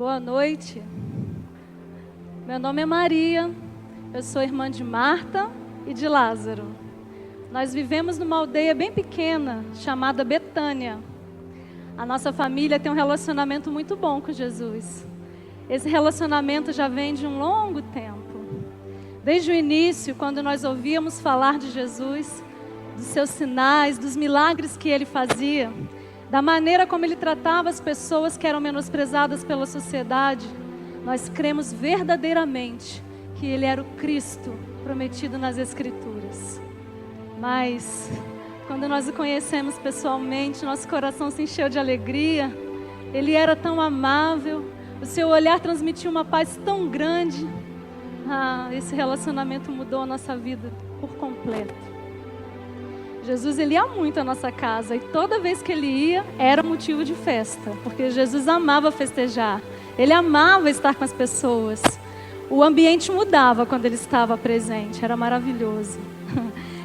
Boa noite. Meu nome é Maria, eu sou irmã de Marta e de Lázaro. Nós vivemos numa aldeia bem pequena, chamada Betânia. A nossa família tem um relacionamento muito bom com Jesus. Esse relacionamento já vem de um longo tempo. Desde o início, quando nós ouvíamos falar de Jesus, dos seus sinais, dos milagres que Ele fazia, da maneira como Ele tratava as pessoas que eram menosprezadas pela sociedade, nós cremos verdadeiramente que Ele era o Cristo prometido nas Escrituras. Mas, quando nós o conhecemos pessoalmente, nosso coração se encheu de alegria. Ele era tão amável, o seu olhar transmitia uma paz tão grande. Esse relacionamento mudou a nossa vida por completo. Jesus, Ele ia muito à nossa casa, e toda vez que Ele ia, era motivo de festa, porque Jesus amava festejar, Ele amava estar com as pessoas. O ambiente mudava quando Ele estava presente, era maravilhoso.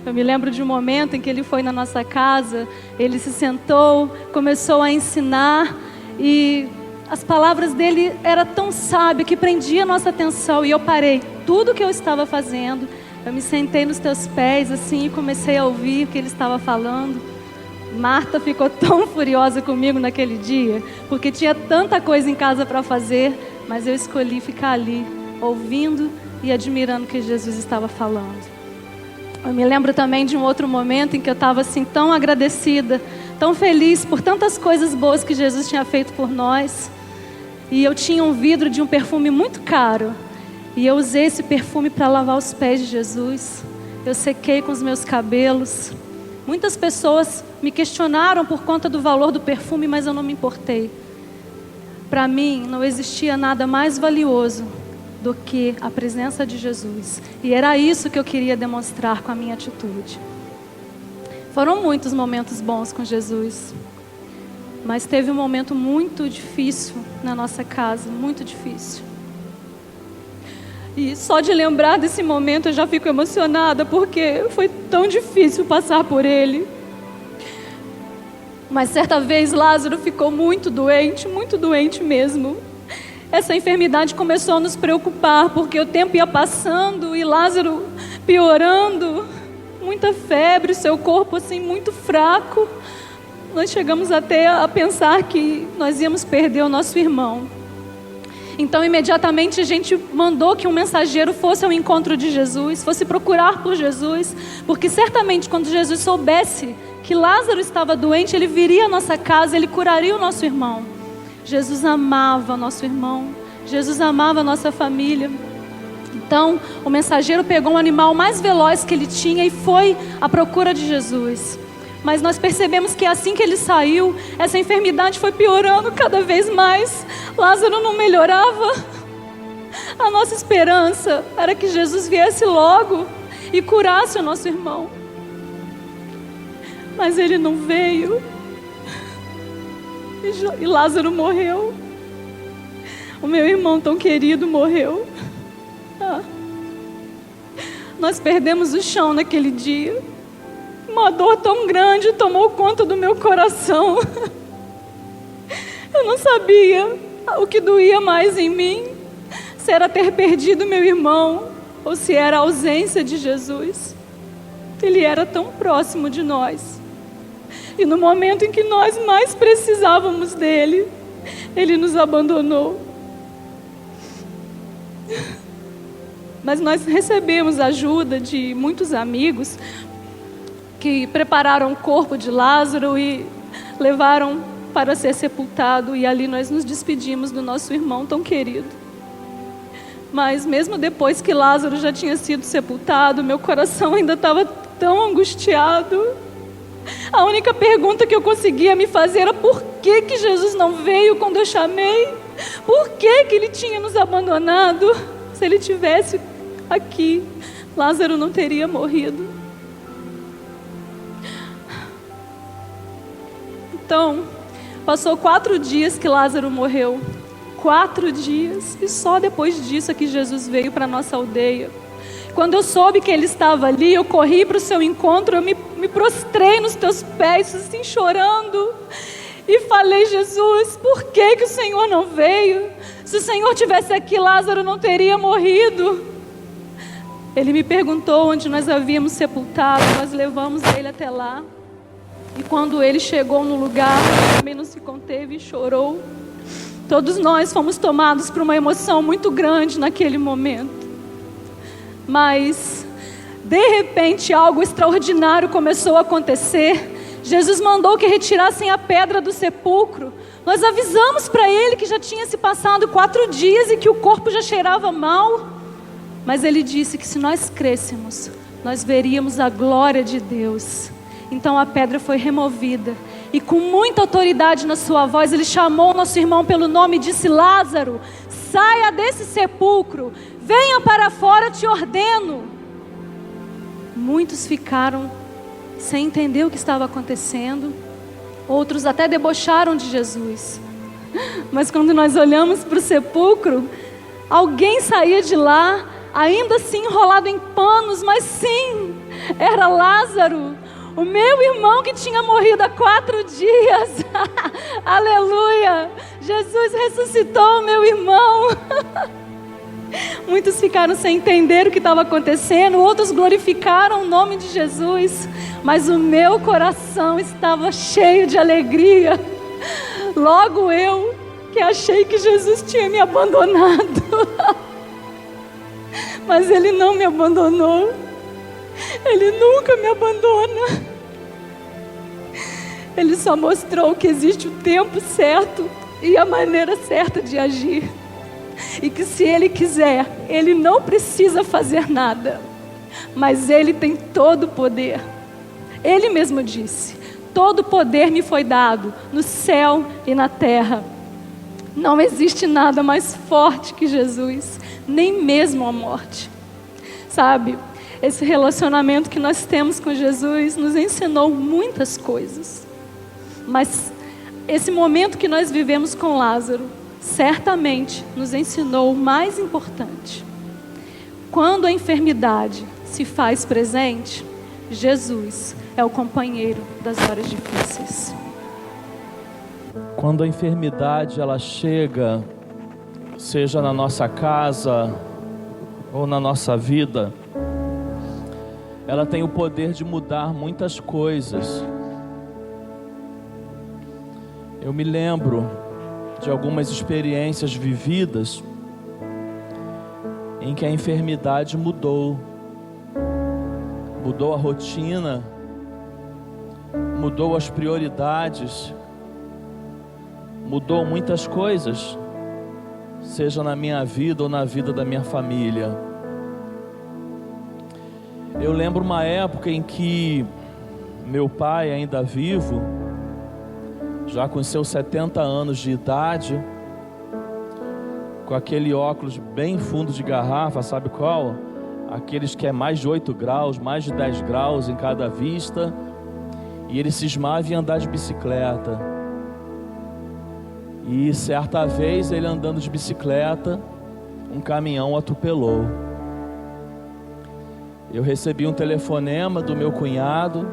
Eu me lembro de um momento em que Ele foi na nossa casa, Ele se sentou, começou a ensinar, e as palavras dele eram tão sábias que prendia a nossa atenção, e eu parei tudo que eu estava fazendo, eu me sentei nos teus pés assim e comecei a ouvir o que ele estava falando. Marta ficou tão furiosa comigo naquele dia, porque tinha tanta coisa em casa para fazer, mas eu escolhi ficar ali, ouvindo e admirando o que Jesus estava falando. Eu me lembro também de um outro momento em que eu estava assim tão agradecida, tão feliz por tantas coisas boas que Jesus tinha feito por nós. E eu tinha um vidro de um perfume muito caro, e eu usei esse perfume para lavar os pés de Jesus. Eu sequei com os meus cabelos. Muitas pessoas me questionaram por conta do valor do perfume, mas eu não me importei. Para mim, não existia nada mais valioso do que a presença de Jesus. E era isso que eu queria demonstrar com a minha atitude. Foram muitos momentos bons com Jesus, mas teve um momento muito difícil na nossa casa, muito difícil. E só de lembrar desse momento eu já fico emocionada, porque foi tão difícil passar por ele. Mas certa vez Lázaro ficou muito doente mesmo. Essa enfermidade começou a nos preocupar, porque o tempo ia passando e Lázaro piorando, muita febre, seu corpo assim muito fraco. Nós chegamos até a pensar que nós íamos perder o nosso irmão. Então imediatamente a gente mandou que um mensageiro fosse ao encontro de Jesus, fosse procurar por Jesus, porque certamente quando Jesus soubesse que Lázaro estava doente, ele viria à nossa casa, ele curaria o nosso irmão. Jesus amava nosso irmão, Jesus amava a nossa família. Então o mensageiro pegou um animal mais veloz que ele tinha e foi à procura de Jesus. Mas nós percebemos que assim que ele saiu, essa enfermidade foi piorando cada vez mais. Lázaro não melhorava. A nossa esperança era que Jesus viesse logo e curasse o nosso irmão. Mas ele não veio. E Lázaro morreu. O meu irmão tão querido morreu. Nós perdemos o chão naquele dia. Uma dor tão grande tomou conta do meu coração. Eu não sabia o que doía mais em mim, se era ter perdido meu irmão ou se era a ausência de Jesus. Ele era tão próximo de nós. E no momento em que nós mais precisávamos dele, ele nos abandonou. Mas nós recebemos ajuda de muitos amigos que prepararam o corpo de Lázaro e levaram para ser sepultado, e ali nós nos despedimos do nosso irmão tão querido. Mas mesmo depois que Lázaro já tinha sido sepultado, meu coração ainda estava tão angustiado. A única pergunta que eu conseguia me fazer era por que Jesus não veio quando eu chamei? Por que ele tinha nos abandonado? Se ele tivesse aqui, Lázaro não teria morrido. Então, passou 4 dias que Lázaro morreu. 4 dias. E só depois disso é que Jesus veio para a nossa aldeia. Quando eu soube que ele estava ali, eu corri para o seu encontro, eu me prostrei nos teus pés, assim, chorando. E falei: Jesus, por que o Senhor não veio? Se o Senhor tivesse aqui, Lázaro não teria morrido. Ele me perguntou onde nós havíamos sepultado. Nós levamos ele até lá. E quando ele chegou no lugar, ele também não se conteve e chorou. Todos nós fomos tomados por uma emoção muito grande naquele momento. Mas, de repente, algo extraordinário começou a acontecer. Jesus mandou que retirassem a pedra do sepulcro. Nós avisamos para ele que já tinha se passado 4 dias e que o corpo já cheirava mal. Mas ele disse que se nós crêssemos, nós veríamos a glória de Deus. Então a pedra foi removida. E com muita autoridade na sua voz, ele chamou nosso irmão pelo nome e disse: Lázaro, saia desse sepulcro, venha para fora, te ordeno. Muitos ficaram sem entender o que estava acontecendo. Outros até debocharam de Jesus. Mas quando nós olhamos para o sepulcro, alguém saía de lá, ainda assim enrolado em panos, mas sim, era Lázaro, o meu irmão que tinha morrido há 4 dias. Aleluia! Jesus ressuscitou o meu irmão. Muitos ficaram sem entender o que estava acontecendo, outros glorificaram o nome de Jesus, mas o meu coração estava cheio de alegria. Logo eu, que achei que Jesus tinha me abandonado. Mas Ele não me abandonou. Ele nunca me abandona. Ele só mostrou que existe o tempo certo e a maneira certa de agir. E que se Ele quiser, Ele não precisa fazer nada. Mas Ele tem todo o poder. Ele mesmo disse: todo o poder me foi dado no céu e na terra. Não existe nada mais forte que Jesus, nem mesmo a morte. Sabe, esse relacionamento que nós temos com Jesus nos ensinou muitas coisas. Mas esse momento que nós vivemos com Lázaro, certamente nos ensinou o mais importante. Quando a enfermidade se faz presente, Jesus é o companheiro das horas difíceis. Quando a enfermidade ela chega, seja na nossa casa ou na nossa vida, ela tem o poder de mudar muitas coisas. Eu me lembro de algumas experiências vividas em que a enfermidade mudou a rotina, mudou as prioridades, mudou muitas coisas, seja na minha vida ou na vida da minha família. Eu lembro uma época em que meu pai, ainda vivo, já com seus 70 anos de idade, com aquele óculos bem fundo de garrafa, sabe qual? Aqueles que é mais de 8 graus, mais de 10 graus em cada vista, e ele cismava em andar de bicicleta. E certa vez, ele andando de bicicleta, um caminhão o atropelou. Eu recebi um telefonema do meu cunhado,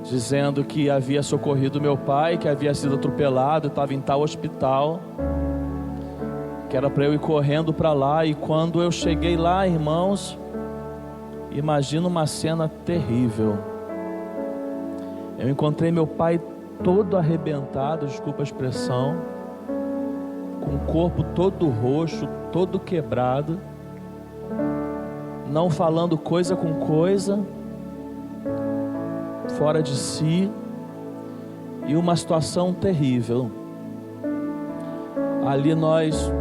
dizendo que havia socorrido meu pai, que havia sido atropelado, estava em tal hospital, que era para eu ir correndo para lá. E quando eu cheguei lá, irmãos, imagina uma cena terrível. Eu encontrei meu pai todo arrebentado, desculpa a expressão, com o corpo todo roxo, todo quebrado, não falando coisa com coisa, fora de si, e uma situação terrível. Ali nós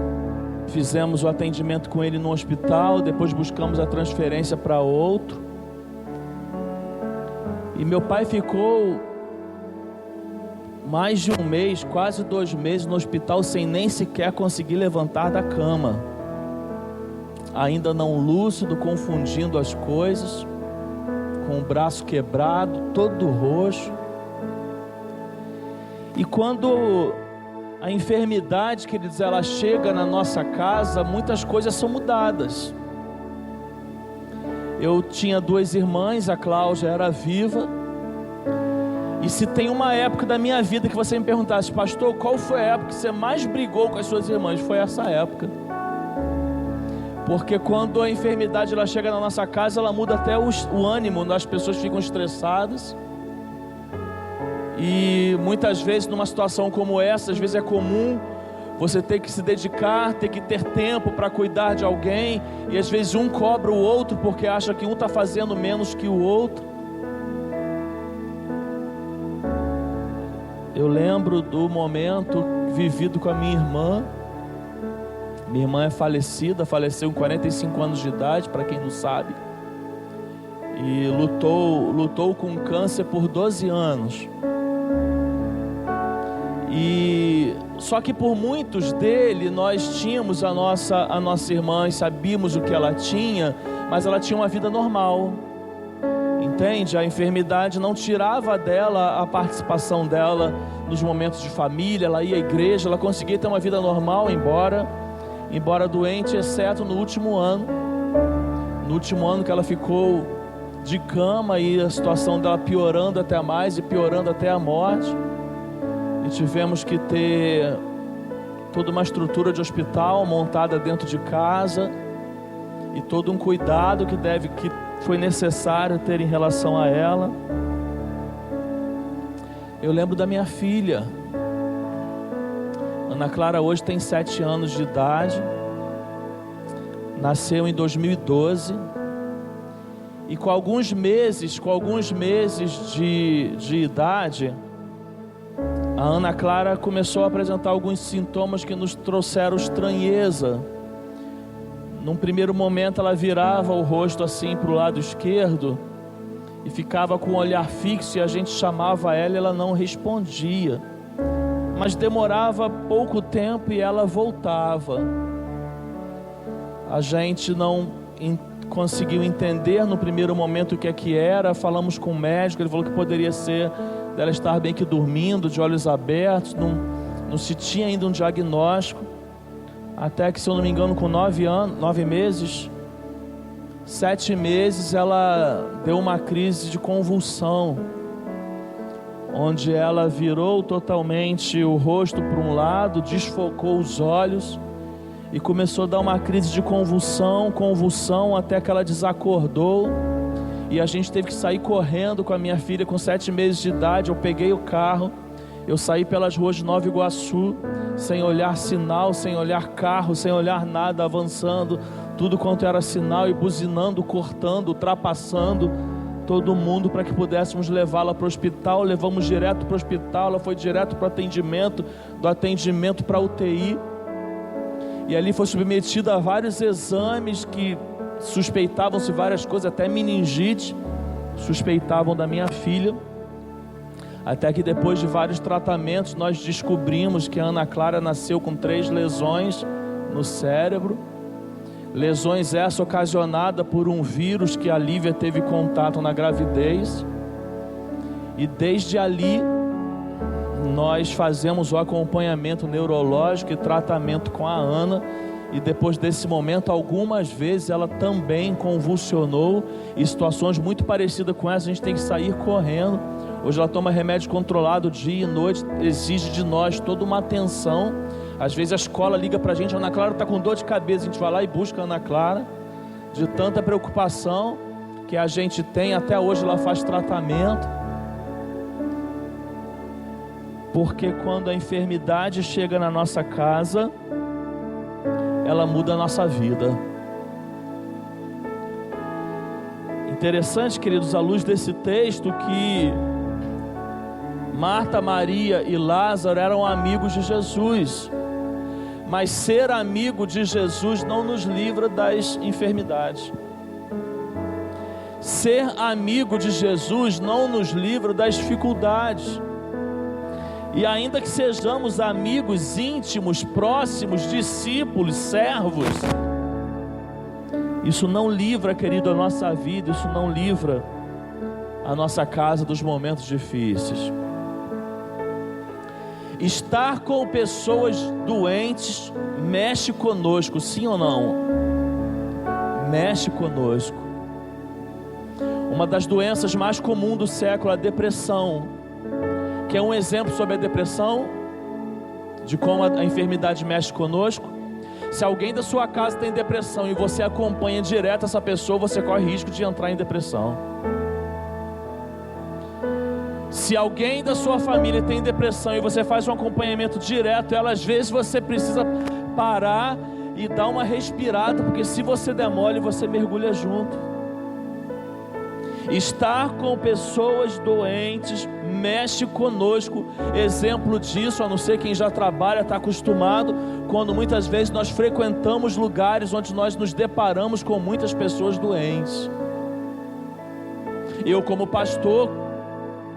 fizemos o atendimento com ele no hospital, depois buscamos a transferência para outro, e meu pai ficou mais de 1 mês, quase 2 meses no hospital, sem nem sequer conseguir levantar da cama, ainda não lúcido, confundindo as coisas, com o braço quebrado, todo roxo. E quando a enfermidade, queridos, ela chega na nossa casa, muitas coisas são mudadas. Eu tinha 2 irmãs, a Cláudia era viva, e se tem uma época da minha vida que você me perguntasse, pastor, qual foi a época que você mais brigou com as suas irmãs? Foi essa época. Porque quando a enfermidade ela chega na nossa casa, ela muda até o ânimo, as pessoas ficam estressadas. E muitas vezes numa situação como essa, às vezes é comum você ter que se dedicar, ter que ter tempo para cuidar de alguém, e às vezes um cobra o outro porque acha que um está fazendo menos que o outro. Eu lembro do momento vivido com a minha irmã. Minha irmã é falecida, faleceu com 45 anos de idade, para quem não sabe, e lutou com câncer por 12 anos. E só que por muitos dele nós tínhamos a nossa irmã e sabíamos o que ela tinha, mas ela tinha uma vida normal, entende? A enfermidade não tirava dela a participação dela nos momentos de família. Ela ia à igreja, ela conseguia ter uma vida normal, embora doente, exceto no último ano que ela ficou de cama, e a situação dela piorando até mais e piorando até a morte. E tivemos que ter toda uma estrutura de hospital montada dentro de casa, e todo um cuidado que foi necessário ter em relação a ela. Eu lembro da minha filha. Ana Clara hoje tem 7 anos de idade, nasceu em 2012, e com alguns meses de idade, a Ana Clara começou a apresentar alguns sintomas que nos trouxeram estranheza. Num primeiro momento ela virava o rosto assim para o lado esquerdo e ficava com o olhar fixo, e a gente chamava ela e ela não respondia. Mas demorava pouco tempo e ela voltava. A gente não conseguiu entender no primeiro momento o que é que era. Falamos com o médico, ele falou que poderia ser dela estar bem que dormindo, de olhos abertos. Não se tinha ainda um diagnóstico. Até que, se eu não me engano, com 9 meses, 7 meses, ela deu uma crise de convulsão, onde ela virou totalmente o rosto para um lado, desfocou os olhos e começou a dar uma crise de convulsão, até que ela desacordou. E a gente teve que sair correndo com a minha filha com 7 meses de idade. Eu peguei o carro, eu saí pelas ruas de Nova Iguaçu, sem olhar sinal, sem olhar carro, sem olhar nada, avançando tudo quanto era sinal, e buzinando, cortando, ultrapassando todo mundo para que pudéssemos levá-la para o hospital. Levamos direto para o hospital, ela foi direto para o atendimento, do atendimento para a UTI, e ali foi submetida a vários exames que suspeitavam-se várias coisas, até meningite suspeitavam da minha filha, até que depois de vários tratamentos nós descobrimos que a Ana Clara nasceu com 3 lesões no cérebro. Lesões essas ocasionadas por um vírus que a Lívia teve contato na gravidez. E desde ali nós fazemos o acompanhamento neurológico e tratamento com a Ana. E depois desse momento, algumas vezes ela também convulsionou, e situações muito parecidas com essa a gente tem que sair correndo. Hoje ela toma remédio controlado dia e noite, exige de nós toda uma atenção. Às vezes a escola liga pra gente: a Ana Clara está com dor de cabeça, a gente vai lá e busca a Ana Clara, de tanta preocupação que a gente tem. Até hoje ela faz tratamento, porque quando a enfermidade chega na nossa casa, ela muda a nossa vida. Interessante, queridos, à luz desse texto, que Marta, Maria e Lázaro eram amigos de Jesus, mas ser amigo de Jesus não nos livra das enfermidades. Ser amigo de Jesus não nos livra das dificuldades. E ainda que sejamos amigos íntimos, próximos, discípulos, servos, isso não livra, querido, a nossa vida, isso não livra a nossa casa dos momentos difíceis. Estar com pessoas doentes mexe conosco, sim ou não? Mexe conosco. Uma das doenças mais comuns do século é a depressão. Quer um exemplo sobre a depressão? De como a enfermidade mexe conosco? Se alguém da sua casa tem depressão e você acompanha direto essa pessoa, você corre risco de entrar em depressão. Se alguém da sua família tem depressão e você faz um acompanhamento direto, ela, às vezes você precisa parar e dar uma respirada, porque se você der mole, você mergulha junto. Estar com pessoas doentes mexe conosco. Exemplo disso, a não ser quem já trabalha, está acostumado, quando muitas vezes nós frequentamos lugares onde nós nos deparamos com muitas pessoas doentes. Eu, como pastor,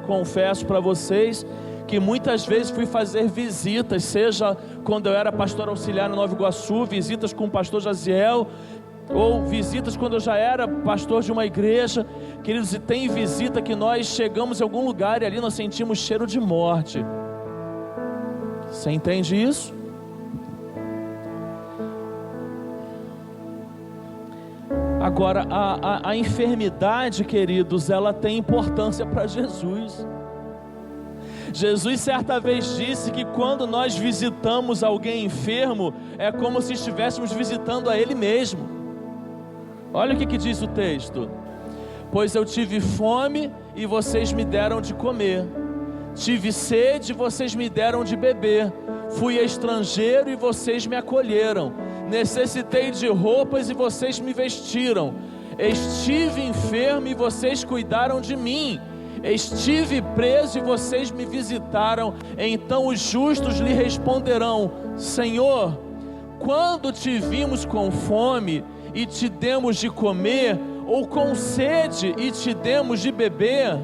confesso para vocês que muitas vezes fui fazer visitas, seja quando eu era pastor auxiliar no Nova Iguaçu, visitas com o pastor Jaziel, ou visitas quando eu já era pastor de uma igreja. Queridos, e tem visita que nós chegamos em algum lugar e ali nós sentimos cheiro de morte. Você entende isso? Agora, a enfermidade, queridos, ela tem importância para Jesus. Jesus certa vez disse que quando nós visitamos alguém enfermo, é como se estivéssemos visitando a Ele mesmo. Olha o que diz o texto: pois eu tive fome e vocês me deram de comer, tive sede e vocês me deram de beber, fui estrangeiro e vocês me acolheram, necessitei de roupas e vocês me vestiram, estive enfermo e vocês cuidaram de mim, estive preso e vocês me visitaram. Então os justos lhe responderão: Senhor, quando te vimos com fome e te demos de comer, ou com sede e te demos de beber?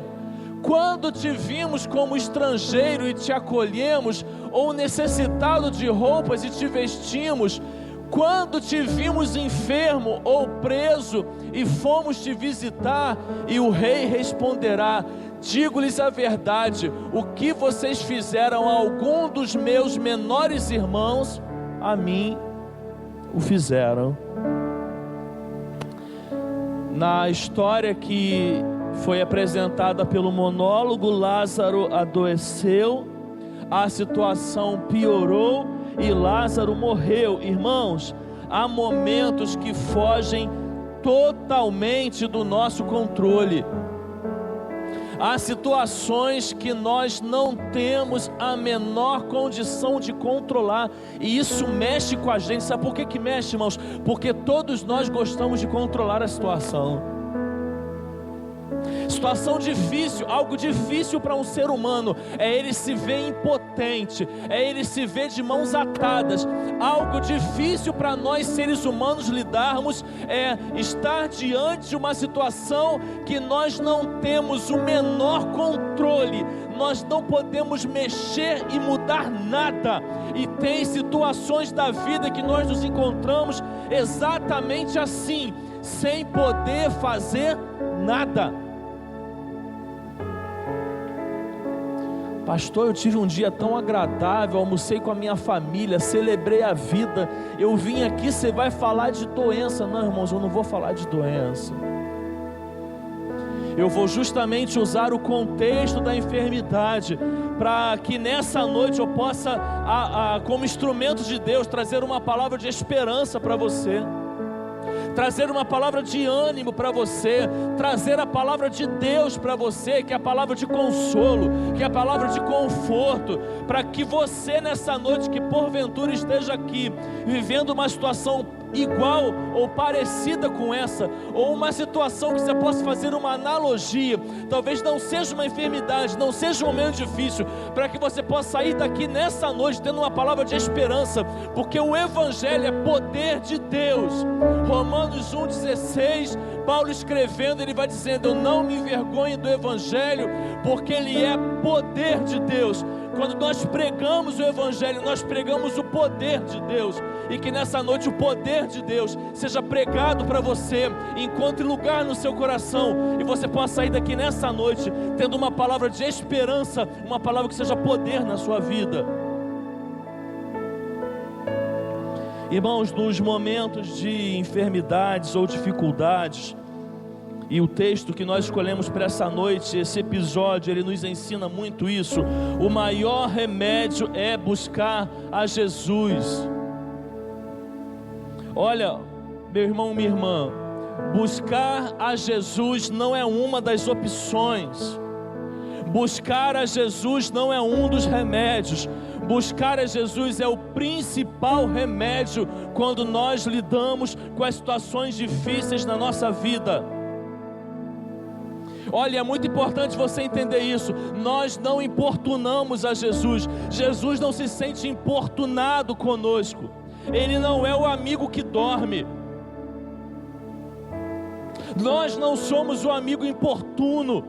Quando te vimos como estrangeiro e te acolhemos, ou necessitado de roupas e te vestimos? Quando te vimos enfermo ou preso e fomos te visitar? E o rei responderá: digo-lhes a verdade, o que vocês fizeram a algum dos meus menores irmãos, a mim o fizeram. Na história que foi apresentada pelo monólogo, Lázaro adoeceu, a situação piorou e Lázaro morreu. Irmãos, há momentos que fogem totalmente do nosso controle. Há situações que nós não temos a menor condição de controlar, e isso mexe com a gente. Sabe por que mexe, irmãos? Porque todos nós gostamos de controlar a situação. Situação difícil, algo difícil para um ser humano é ele se ver impotente, é ele se ver de mãos atadas. Algo difícil para nós seres humanos lidarmos é estar diante de uma situação que nós não temos o menor controle, nós não podemos mexer e mudar nada. E tem situações da vida que nós nos encontramos exatamente assim, sem poder fazer nada. Pastor, eu tive um dia tão agradável, almocei com a minha família, celebrei a vida, eu vim aqui, você vai falar de doença? Não, irmãos, eu não vou falar de doença. Eu vou justamente usar o contexto da enfermidade, para que nessa noite eu possa, como instrumento de Deus, trazer uma palavra de esperança para você, trazer uma palavra de ânimo para você, trazer a palavra de Deus para você, que é a palavra de consolo, que é a palavra de conforto, para que você nessa noite, que porventura esteja aqui, vivendo uma situação igual ou parecida com essa, ou uma situação que você possa fazer uma analogia, talvez não seja uma enfermidade, não seja um momento difícil, para que você possa sair daqui nessa noite tendo uma palavra de esperança, porque o Evangelho é poder de Deus. Romanos 1,16, Paulo escrevendo, ele vai dizendo: eu não me envergonho do Evangelho, porque ele é poder de Deus. Quando nós pregamos o Evangelho, nós pregamos o poder de Deus, e que nessa noite o poder de Deus seja pregado para você, encontre lugar no seu coração, e você possa sair daqui nessa noite tendo uma palavra de esperança, uma palavra que seja poder na sua vida. Irmãos, nos momentos de enfermidades ou dificuldades, E o texto que nós escolhemos para essa noite, esse episódio, ele nos ensina muito isso. O maior remédio é buscar a Jesus. Olha, meu irmão, minha irmã, buscar a Jesus não é uma das opções. Buscar a Jesus não é um dos remédios. Buscar a Jesus é o principal remédio quando nós lidamos com as situações difíceis na nossa vida. Olha, é muito importante você entender isso. Nós não importunamos a Jesus. Jesus não se sente importunado conosco. Ele não é o amigo que dorme. Nós não somos o amigo importuno.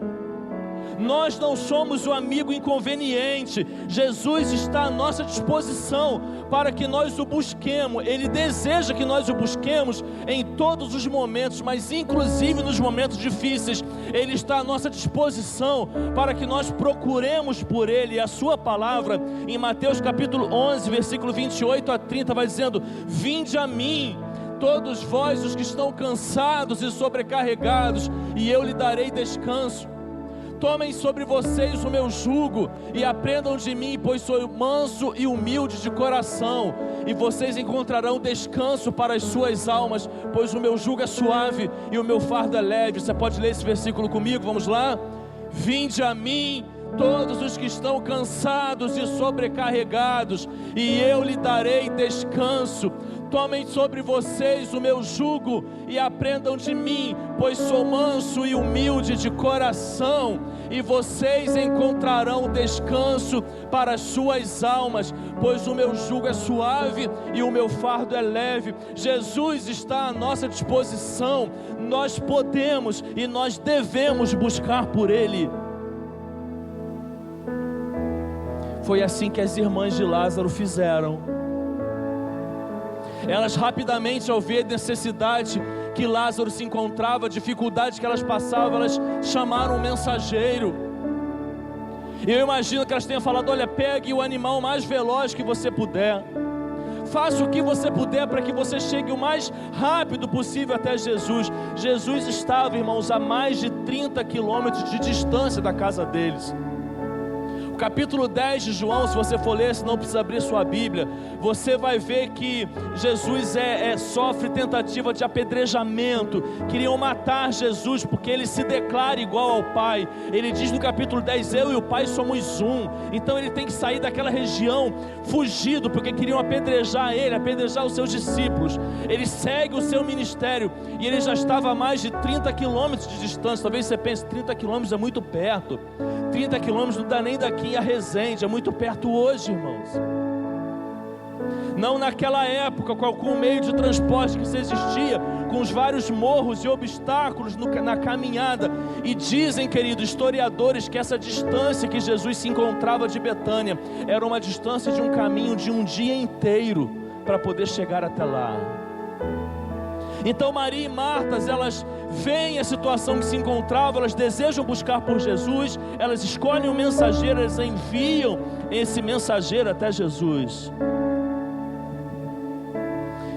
Nós não somos o amigo inconveniente. Jesus está à nossa disposição para que nós o busquemos. Ele deseja que nós o busquemos em todos os momentos, mas inclusive nos momentos difíceis. Ele está à nossa disposição para que nós procuremos por Ele. E a sua palavra, em Mateus capítulo 11, versículo 28 a 30, vai dizendo: vinde a mim, todos vós os que estão cansados e sobrecarregados, e eu lhe darei descanso. Tomem sobre vocês o meu jugo e aprendam de mim, pois sou manso e humilde de coração, e vocês encontrarão descanso para as suas almas, pois o meu jugo é suave e o meu fardo é leve. Você pode ler esse versículo comigo? Vamos lá? Vinde a mim, todos os que estão cansados e sobrecarregados, e eu lhe darei descanso. Tomem sobre vocês o meu jugo e aprendam de mim, pois sou manso e humilde de coração, e vocês encontrarão descanso para as suas almas, pois o meu jugo é suave e o meu fardo é leve. Jesus está à nossa disposição. Nós podemos e nós devemos buscar por Ele. Foi assim que as irmãs de Lázaro fizeram. Elas rapidamente, ao ver a necessidade que Lázaro se encontrava, a dificuldade que elas passavam, elas chamaram um mensageiro. E eu imagino que elas tenham falado: olha, pegue o animal mais veloz que você puder, faça o que você puder para que você chegue o mais rápido possível até Jesus. Jesus estava, irmãos, a mais de 30 quilômetros de distância da casa deles. Capítulo 10 de João, se você for ler, se não precisa abrir sua Bíblia, você vai ver que Jesus sofre tentativa de apedrejamento. Queriam matar Jesus porque ele se declara igual ao Pai. Ele diz no capítulo 10: eu e o Pai somos um. Então ele tem que sair daquela região fugido, porque queriam apedrejar ele, apedrejar os seus discípulos. Ele segue o seu ministério e ele já estava a mais de 30 quilômetros de distância. Talvez você pense: 30 quilômetros é muito perto. 30 quilômetros não dá nem daqui a Resende, é muito perto hoje, irmãos. Não naquela época, com algum meio de transporte que existia, com os vários morros e obstáculos na caminhada. E dizem, queridos historiadores, que essa distância que Jesus se encontrava de Betânia era uma distância de um caminho de um dia inteiro para poder chegar até lá. Então Maria e Marta, elas veem a situação que se encontrava, elas desejam buscar por Jesus, elas escolhem um mensageiro, elas enviam esse mensageiro até Jesus.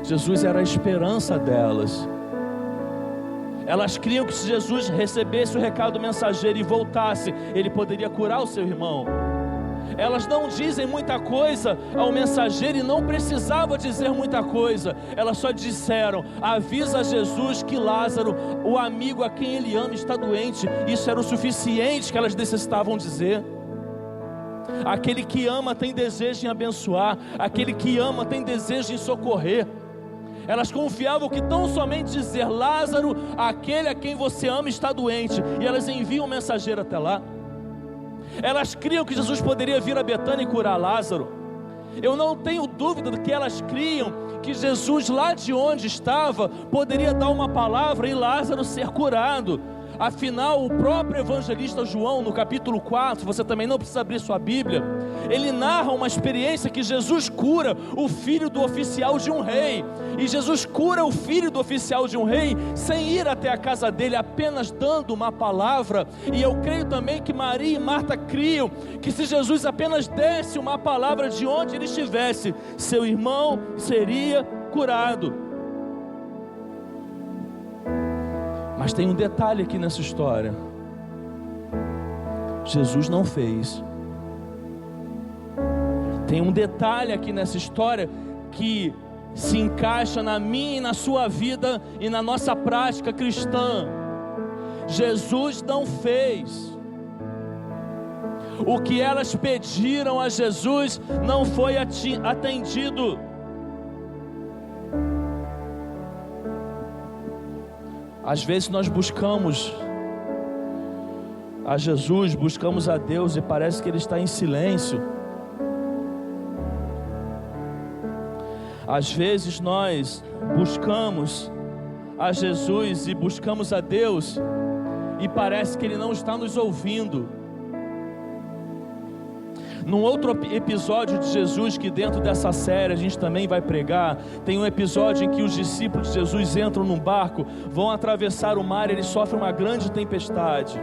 Jesus era a esperança delas. Elas criam que se Jesus recebesse o recado do mensageiro e voltasse, ele poderia curar o seu irmão. Elas não dizem muita coisa ao mensageiro, e não precisava dizer muita coisa. Elas só disseram: avisa Jesus que Lázaro, o amigo a quem ele ama, está doente. Isso era o suficiente que elas necessitavam dizer. Aquele que ama tem desejo em abençoar, aquele que ama tem desejo em socorrer. Elas confiavam que tão somente dizer: Lázaro, aquele a quem você ama, está doente, e elas enviam um mensageiro até lá. Elas criam que Jesus poderia vir a Betânia e curar Lázaro. Eu não tenho dúvida de que elas criam que Jesus, lá de onde estava, poderia dar uma palavra e Lázaro ser curado. Afinal, o próprio evangelista João, no capítulo 4, você também não precisa abrir sua Bíblia, ele narra uma experiência que Jesus cura o filho do oficial de um rei. E Jesus cura o filho do oficial de um rei sem ir até a casa dele, apenas dando uma palavra. E eu creio também que Maria e Marta criam que se Jesus apenas desse uma palavra de onde ele estivesse, seu irmão seria curado. Mas tem um detalhe aqui nessa história. Jesus não fez. Tem um detalhe aqui nessa história que se encaixa na minha e na sua vida e na nossa prática cristã. Jesus não fez. O que elas pediram a Jesus não foi atendido. Às vezes nós buscamos a Jesus, buscamos a Deus e parece que Ele está em silêncio. Às vezes nós buscamos a Jesus e buscamos a Deus e parece que Ele não está nos ouvindo. Num outro episódio de Jesus, que dentro dessa série a gente também vai pregar, tem um episódio em que os discípulos de Jesus entram num barco, vão atravessar o mar e eles sofrem uma grande tempestade.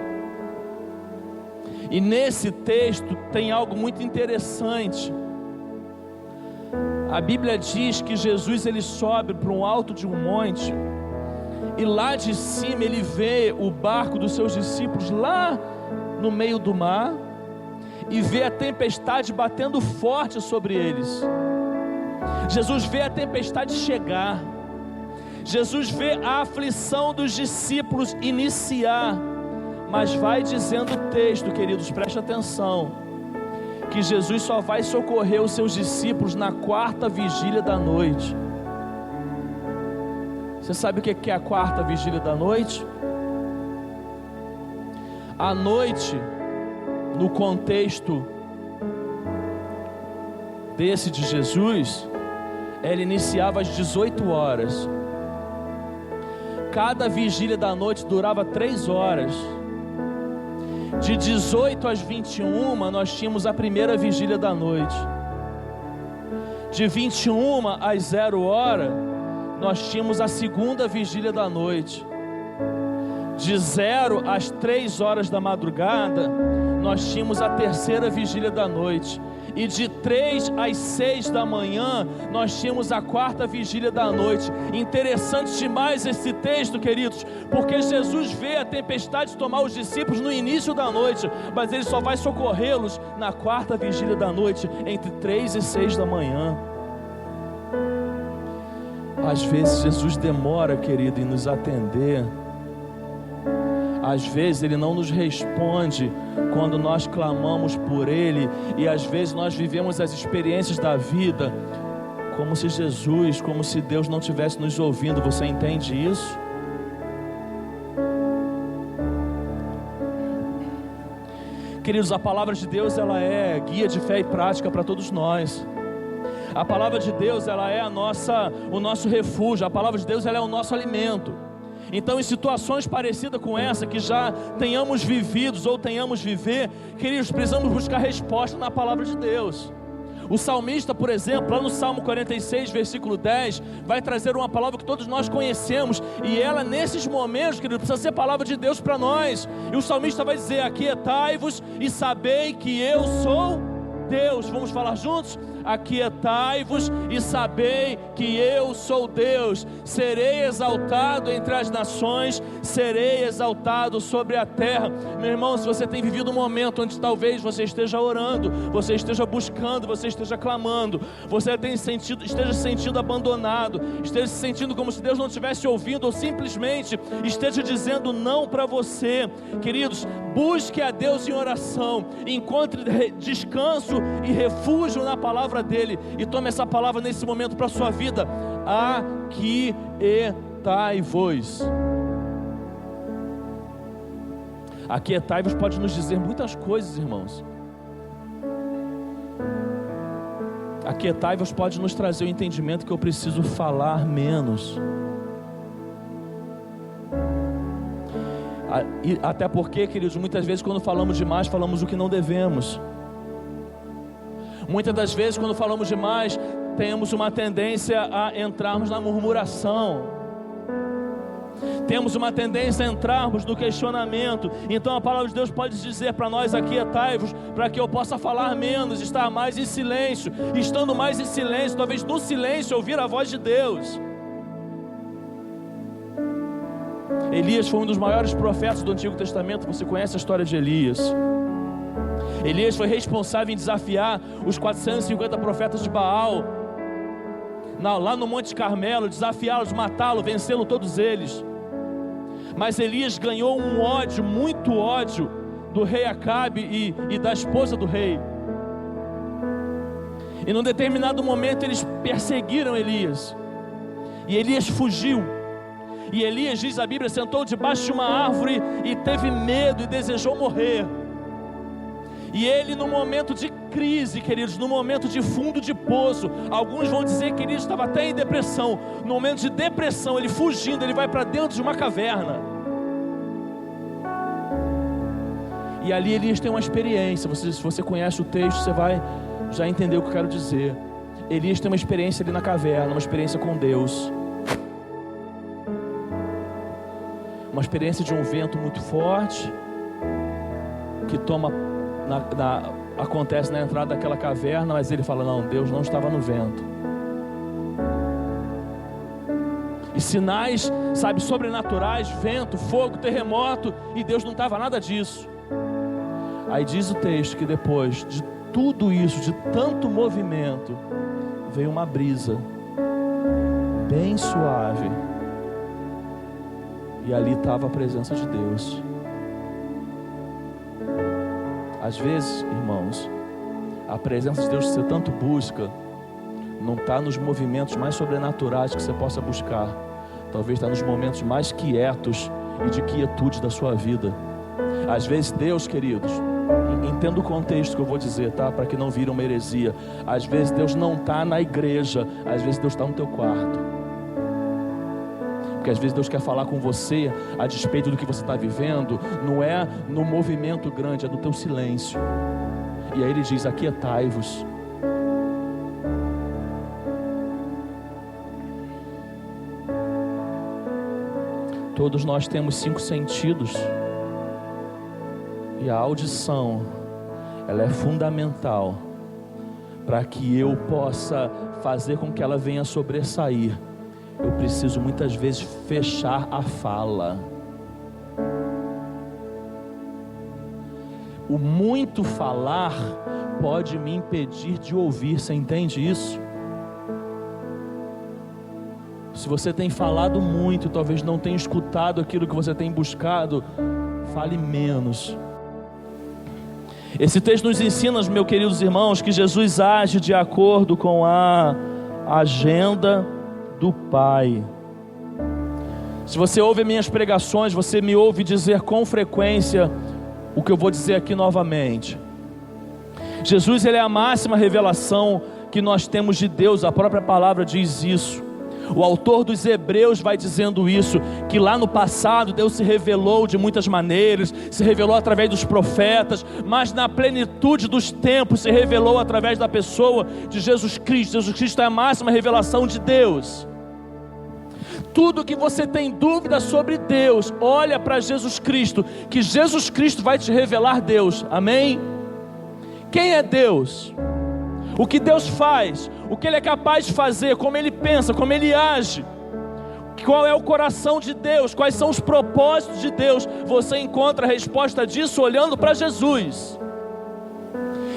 E nesse texto tem algo muito interessante. A Bíblia diz que Jesus ele sobe para um alto de um monte, e lá de cima ele vê o barco dos seus discípulos lá no meio do mar, e vê a tempestade batendo forte sobre eles. Jesus vê a tempestade chegar, Jesus vê a aflição dos discípulos iniciar, mas vai dizendo o texto, queridos, preste atenção, que Jesus só vai socorrer os seus discípulos na quarta vigília da noite. Você sabe o que é a quarta vigília da noite? A noite, no contexto desse de Jesus, ela iniciava às 18 horas. Cada vigília da noite durava 3 horas. De 18 às 21 nós tínhamos a primeira vigília da noite. De 21 às 0 hora nós tínhamos a segunda vigília da noite. De 0 às 3 horas da madrugada nós tínhamos a terceira vigília da noite. E de 3 às 6 da manhã nós tínhamos a quarta vigília da noite. Interessante demais esse texto, queridos, porque Jesus vê a tempestade tomar os discípulos no início da noite, mas Ele só vai socorrê-los na quarta vigília da noite, entre 3 e 6 da manhã. Às vezes Jesus demora, querido, em nos atender. Às vezes Ele não nos responde quando nós clamamos por Ele, e às vezes nós vivemos as experiências da vida como se Jesus, como se Deus não estivesse nos ouvindo. Você entende isso? Queridos, a palavra de Deus, ela é guia de fé e prática para todos nós. A palavra de Deus, ela é o nosso refúgio. A palavra de Deus, ela é o nosso alimento. Então, em situações parecidas com essa, que já tenhamos vivido ou tenhamos viver, queridos, precisamos buscar resposta na palavra de Deus. O salmista, por exemplo, lá no Salmo 46, versículo 10, vai trazer uma palavra que todos nós conhecemos, e ela nesses momentos, querido, precisa ser palavra de Deus para nós. E o salmista vai dizer: aquietai-vos e sabei que eu sou Deus. Vamos falar juntos? Aquietai-vos e sabei que eu sou Deus. Serei exaltado entre as nações, serei exaltado sobre a terra. Meu irmão, se você tem vivido um momento onde talvez você esteja orando, você esteja buscando, você esteja clamando, você esteja se sentindo abandonado, esteja se sentindo como se Deus não estivesse ouvindo, ou simplesmente esteja dizendo não para você, queridos, busque a Deus em oração, encontre descanso e refúgio na palavra dele, e tome essa palavra nesse momento para a sua vida. Aquietai-vos. Aquietai-vos pode nos dizer muitas coisas, irmãos. Aquietai-vos pode nos trazer o entendimento que eu preciso falar menos. Até porque, queridos, muitas vezes quando falamos demais, falamos o que não devemos. Muitas das vezes quando falamos demais, temos uma tendência a entrarmos na murmuração, temos uma tendência a entrarmos no questionamento. Então a palavra de Deus pode dizer para nós: aquietai-vos, para que eu possa falar menos, estar mais em silêncio. Estando mais em silêncio, talvez no silêncio ouvir a voz de Deus. Elias foi um dos maiores profetas do Antigo Testamento. Você conhece a história de Elias. Elias foi responsável em desafiar os 450 profetas de Baal, lá no Monte Carmelo, desafiá-los, matá-los, vencê-los todos eles. Mas Elias ganhou um ódio, muito ódio, do rei Acabe e da esposa do rei. E num determinado momento eles perseguiram Elias, e Elias fugiu. E Elias, diz a Bíblia, sentou debaixo de uma árvore e teve medo e desejou morrer. E ele, no momento de crise, queridos, no momento de fundo de poço, alguns vão dizer que ele estava até em depressão. No momento de depressão, ele fugindo, ele vai para dentro de uma caverna. E ali Elias tem uma experiência. Se você conhece o texto, você vai já entender o que eu quero dizer. Elias tem uma experiência ali na caverna, uma experiência com Deus. Uma experiência de um vento muito forte, que acontece na entrada daquela caverna, mas ele fala, não, Deus não estava no vento. E sinais, sobrenaturais, vento, fogo, terremoto, e Deus não estava nada disso. Aí diz o texto que depois de tudo isso, de tanto movimento, veio uma brisa bem suave, e ali estava a presença de Deus. Às vezes, irmãos, a presença de Deus que você tanto busca não está nos movimentos mais sobrenaturais que você possa buscar. Talvez está nos momentos mais quietos e de quietude da sua vida. Às vezes Deus, queridos, entenda o contexto que eu vou dizer, tá? Para que não vire uma heresia. Às vezes Deus não está na igreja, às vezes Deus está no teu quarto. Porque às vezes Deus quer falar com você a despeito do que você está vivendo. Não é no movimento grande, é no teu silêncio. E aí Ele diz, aquietai-vos. Todos nós temos 5 sentidos. E a audição, ela é fundamental para que eu possa fazer com que ela venha sobressair. Eu preciso muitas vezes fechar a fala. O muito falar pode me impedir de ouvir. Você entende isso? Se você tem falado muito, talvez não tenha escutado aquilo que você tem buscado, fale menos. Esse texto nos ensina, meus queridos irmãos, que Jesus age de acordo com a agenda do Pai. Se você ouve minhas pregações, você me ouve dizer com frequência o que eu vou dizer aqui novamente. Jesus, Ele é a máxima revelação que nós temos de Deus. A própria palavra diz isso. O autor dos Hebreus vai dizendo isso, que lá no passado Deus se revelou de muitas maneiras, se revelou através dos profetas, mas na plenitude dos tempos se revelou através da pessoa de Jesus Cristo. Jesus Cristo é a máxima revelação de Deus. Tudo que você tem dúvida sobre Deus, olha para Jesus Cristo, que Jesus Cristo vai te revelar Deus. Amém? Quem é Deus? O que Deus faz? O que Ele é capaz de fazer? Como Ele pensa? Como Ele age? Qual é o coração de Deus? Quais são os propósitos de Deus? Você encontra a resposta disso olhando para Jesus.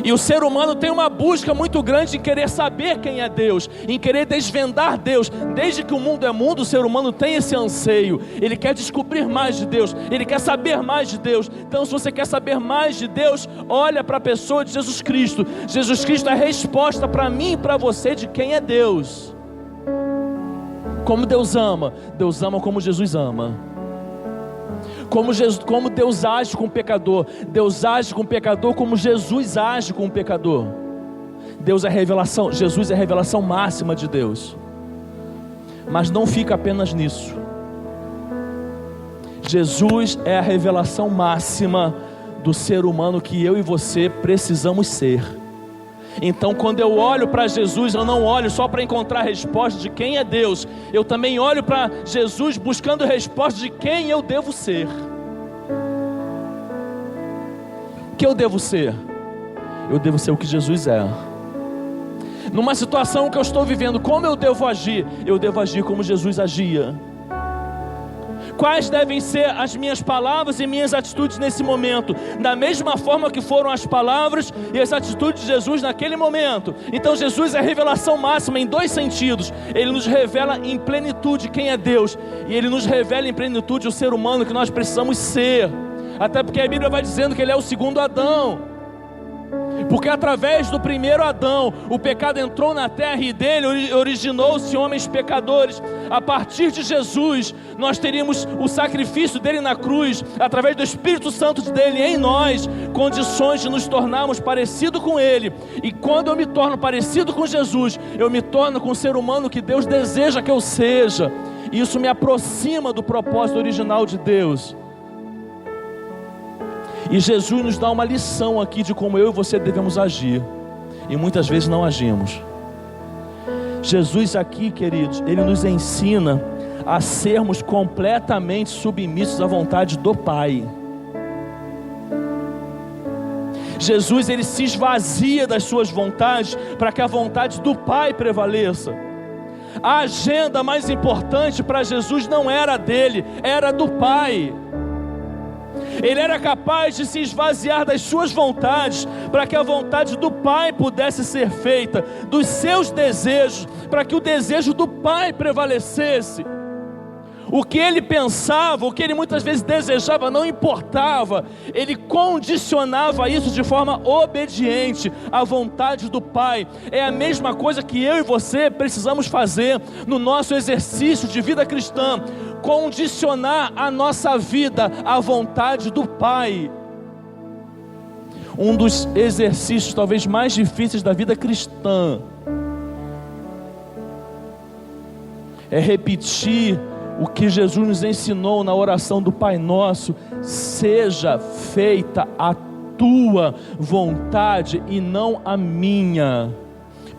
E o ser humano tem uma busca muito grande em querer saber quem é Deus, em querer desvendar Deus. Desde que o mundo é mundo, o ser humano tem esse anseio. Ele quer descobrir mais de Deus, ele quer saber mais de Deus. Então, se você quer saber mais de Deus, olha para a pessoa de Jesus Cristo. Jesus Cristo é a resposta para mim e para você de quem é Deus. Como Deus ama como Jesus ama. Como Deus age com o pecador. Deus age com o pecador como Jesus age com o pecador. Deus é revelação, Jesus é a revelação máxima de Deus. Mas não fica apenas nisso. Jesus é a revelação máxima do ser humano que eu e você precisamos ser. Então, quando eu olho para Jesus, eu não olho só para encontrar a resposta de quem é Deus. Eu também olho para Jesus buscando a resposta de quem eu devo ser. O que eu devo ser? Eu devo ser o que Jesus é. Numa situação que eu estou vivendo, como eu devo agir? Eu devo agir como Jesus agia. Quais devem ser as minhas palavras e minhas atitudes nesse momento? Da mesma forma que foram as palavras e as atitudes de Jesus naquele momento. Então Jesus é a revelação máxima em dois sentidos. Ele nos revela em plenitude quem é Deus, e Ele nos revela em plenitude o ser humano que nós precisamos ser. Até porque a Bíblia vai dizendo que Ele é o segundo Adão. Porque através do primeiro Adão, o pecado entrou na terra e dele originou-se homens pecadores. A partir de Jesus, nós teríamos o sacrifício dele na cruz, através do Espírito Santo dele em nós, condições de nos tornarmos parecido com ele. E quando eu me torno parecido com Jesus, eu me torno com o ser humano que Deus deseja que eu seja. E isso me aproxima do propósito original de Deus. E Jesus nos dá uma lição aqui de como eu e você devemos agir, e muitas vezes não agimos. Jesus aqui, queridos, Ele nos ensina a sermos completamente submissos à vontade do Pai. Jesus, Ele se esvazia das suas vontades para que a vontade do Pai prevaleça. A agenda mais importante para Jesus não era dele, era do Pai. Ele era capaz de se esvaziar das suas vontades, para que a vontade do Pai pudesse ser feita, dos seus desejos, para que o desejo do Pai prevalecesse. O que ele pensava, o que ele muitas vezes desejava, não importava. Ele condicionava isso de forma obediente à vontade do Pai. É a mesma coisa que eu e você precisamos fazer no nosso exercício de vida cristã. Condicionar a nossa vida à vontade do Pai. Um dos exercícios talvez mais difíceis da vida cristã é repetir o que Jesus nos ensinou na oração do Pai Nosso: seja feita a tua vontade e não a minha.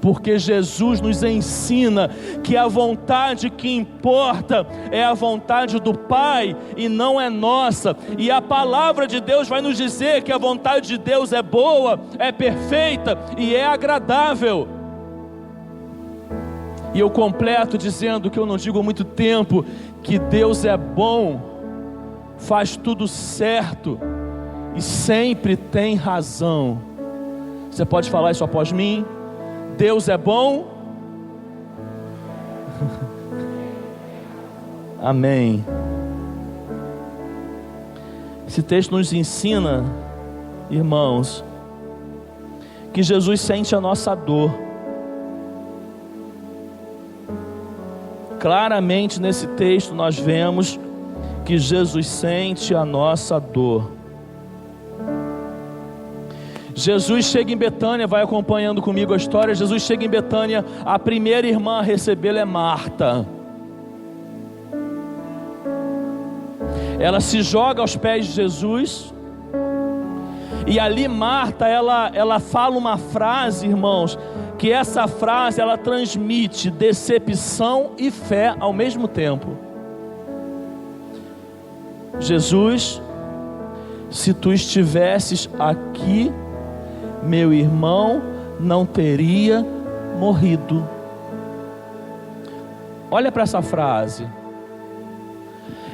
Porque Jesus nos ensina que a vontade que importa é a vontade do Pai e não é nossa. E a palavra de Deus vai nos dizer que a vontade de Deus é boa, é perfeita e é agradável. E eu completo dizendo que eu não digo há muito tempo que Deus é bom, faz tudo certo e sempre tem razão. Você pode falar isso após mim? Deus é bom. Amém. Esse texto nos ensina, irmãos, que Jesus sente a nossa dor. Claramente nesse texto nós vemos que Jesus sente a nossa dor. Jesus chega em Betânia, vai acompanhando comigo a história. Jesus chega em Betânia, a primeira irmã a recebê-lo é Marta. Ela se joga aos pés de Jesus. E ali Marta, ela fala uma frase, irmãos, que essa frase ela transmite decepção e fé ao mesmo tempo. Jesus, se tu estivesses aqui, meu irmão não teria morrido. Olha para essa frase.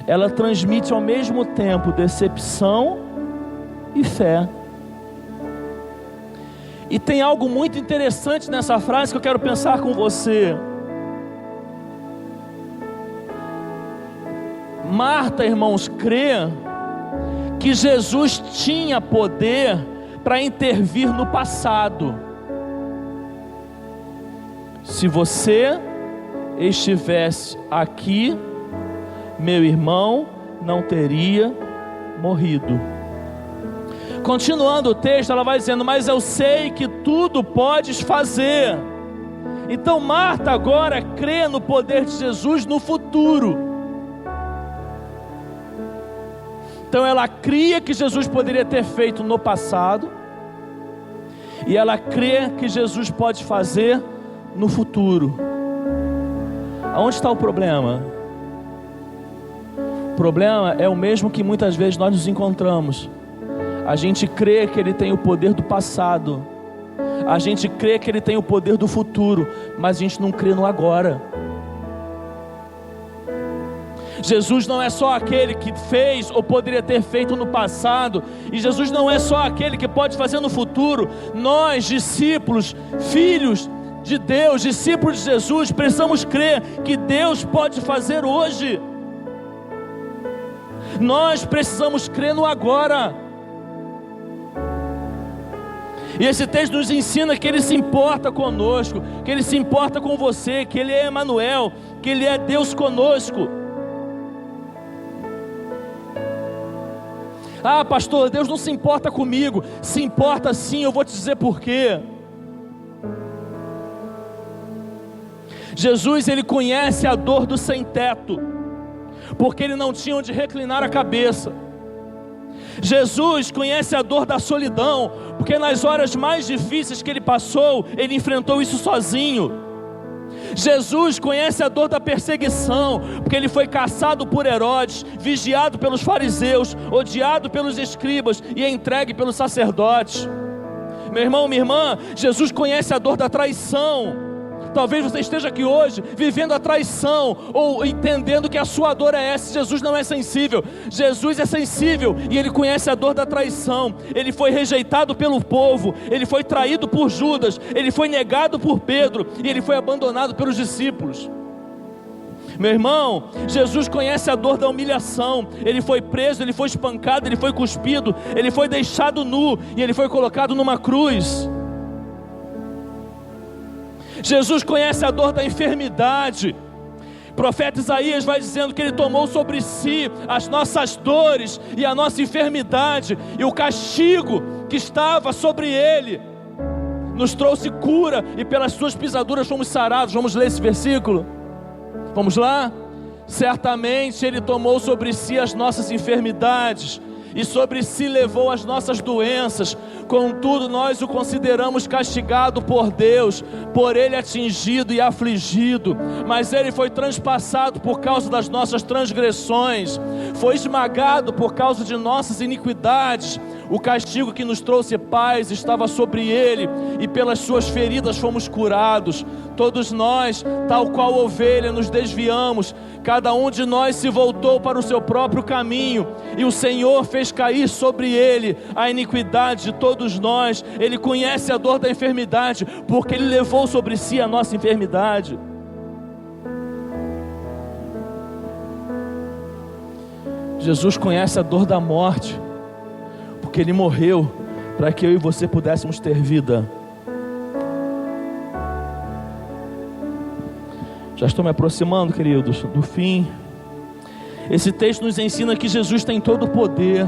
Ela transmite ao mesmo tempo decepção e fé. E tem algo muito interessante nessa frase que eu quero pensar com você. Marta, irmãos, crê que Jesus tinha poder para intervir no passado. Se você estivesse aqui, meu irmão não teria morrido. Continuando o texto, ela vai dizendo: mas eu sei que tudo podes fazer. Então Marta agora crê no poder de Jesus no futuro. Então ela cria que Jesus poderia ter feito no passado, e ela crê que Jesus pode fazer no futuro. Aonde está o problema? O problema é o mesmo que muitas vezes nós nos encontramos. A gente crê que Ele tem o poder do passado, a gente crê que Ele tem o poder do futuro, mas a gente não crê no agora. Jesus não é só aquele que fez ou poderia ter feito no passado, e Jesus não é só aquele que pode fazer no futuro. Nós, discípulos, filhos de Deus, discípulos de Jesus, precisamos crer que Deus pode fazer hoje. Nós precisamos crer no agora. E esse texto nos ensina que Ele se importa conosco, que Ele se importa com você, que Ele é Emanuel, que Ele é Deus conosco. Ah, pastor, Deus não se importa comigo. Se importa sim, eu vou te dizer por quê. Jesus, Ele conhece a dor do sem-teto, porque Ele não tinha onde reclinar a cabeça. Jesus conhece a dor da solidão, porque nas horas mais difíceis que Ele passou, Ele enfrentou isso sozinho. Jesus conhece a dor da perseguição, porque Ele foi caçado por Herodes, vigiado pelos fariseus, odiado pelos escribas e entregue pelos sacerdotes. Meu irmão, minha irmã, Jesus conhece a dor da traição. Talvez você esteja aqui hoje vivendo a traição, ou entendendo que a sua dor é essa. Jesus não é sensível. Jesus é sensível e Ele conhece a dor da traição. Ele foi rejeitado pelo povo, Ele foi traído por Judas, Ele foi negado por Pedro e Ele foi abandonado pelos discípulos. Meu irmão, Jesus conhece a dor da humilhação. Ele foi preso, Ele foi espancado, Ele foi cuspido, Ele foi deixado nu e Ele foi colocado numa cruz. Jesus conhece a dor da enfermidade. O profeta Isaías vai dizendo que Ele tomou sobre si as nossas dores e a nossa enfermidade, e o castigo que estava sobre Ele nos trouxe cura, e pelas suas pisaduras fomos sarados. Vamos ler esse versículo? Vamos lá? Certamente Ele tomou sobre si as nossas enfermidades, e sobre si levou as nossas doenças. Contudo nós o consideramos castigado por Deus, por Ele atingido e afligido. Mas Ele foi transpassado por causa das nossas transgressões, foi esmagado por causa de nossas iniquidades. O castigo que nos trouxe paz estava sobre Ele, e pelas suas feridas fomos curados. Todos nós, tal qual ovelha, nos desviamos, cada um de nós se voltou para o seu próprio caminho, e o Senhor fez cair sobre Ele a iniquidade de todos nós. Ele conhece a dor da enfermidade, porque Ele levou sobre si a nossa enfermidade. Jesus conhece a dor da morte, porque Ele morreu para que eu e você pudéssemos ter vida. Já estou me aproximando, queridos, do fim. Esse texto nos ensina que Jesus tem todo o poder.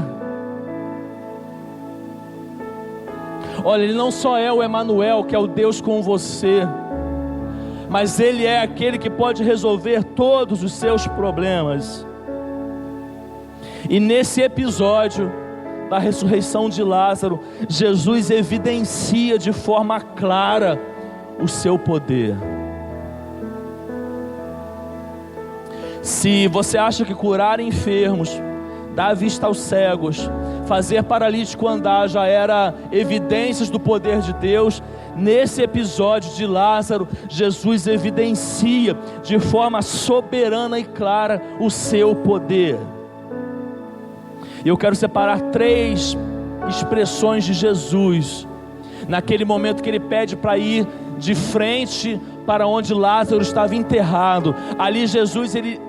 Olha, Ele não só é o Emanuel, que é o Deus com você, mas Ele é aquele que pode resolver todos os seus problemas. E nesse episódio da ressurreição de Lázaro, Jesus evidencia de forma clara o seu poder. Se você acha que curar enfermos, dar vista aos cegos, fazer paralítico andar já era evidências do poder de Deus, nesse episódio de Lázaro, Jesus evidencia de forma soberana e clara o seu poder. E eu quero separar 3 expressões de Jesus, naquele momento que Ele pede para ir de frente para onde Lázaro estava enterrado. Ali Jesus, ele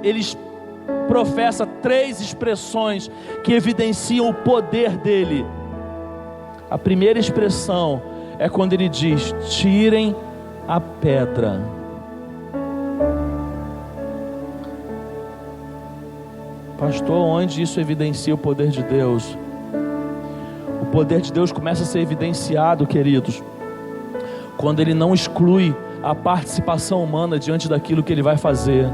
professa 3 expressões que evidenciam o poder dele. A primeira expressão é quando Ele diz: tirem a pedra. Pastor, onde isso evidencia o poder de Deus? O poder de Deus começa a ser evidenciado, queridos, quando Ele não exclui a participação humana diante daquilo que Ele vai fazer.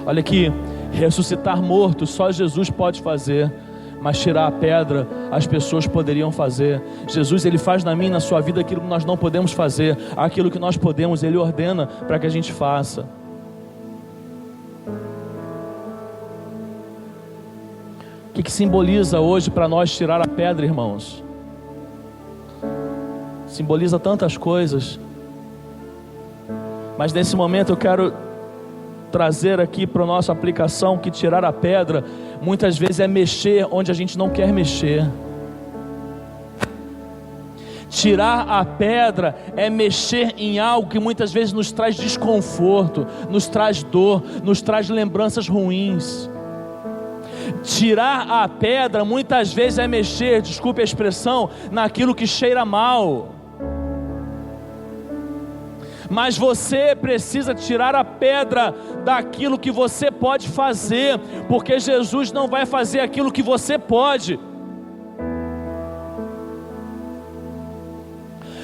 Olha aqui, ressuscitar mortos só Jesus pode fazer, mas tirar a pedra as pessoas poderiam fazer. Jesus, Ele faz na minha e na sua vida aquilo que nós não podemos fazer. Aquilo que nós podemos, Ele ordena para que a gente faça. O que simboliza hoje para nós tirar a pedra, irmãos? Simboliza tantas coisas, mas nesse momento eu quero trazer aqui para a nossa aplicação que tirar a pedra muitas vezes é mexer onde a gente não quer mexer. Tirar a pedra é mexer em algo que muitas vezes nos traz desconforto, nos traz dor, nos traz lembranças ruins. Tirar a pedra muitas vezes é mexer, desculpe a expressão, naquilo que cheira mal. Mas você precisa tirar a pedra daquilo que você pode fazer, porque Jesus não vai fazer aquilo que você pode.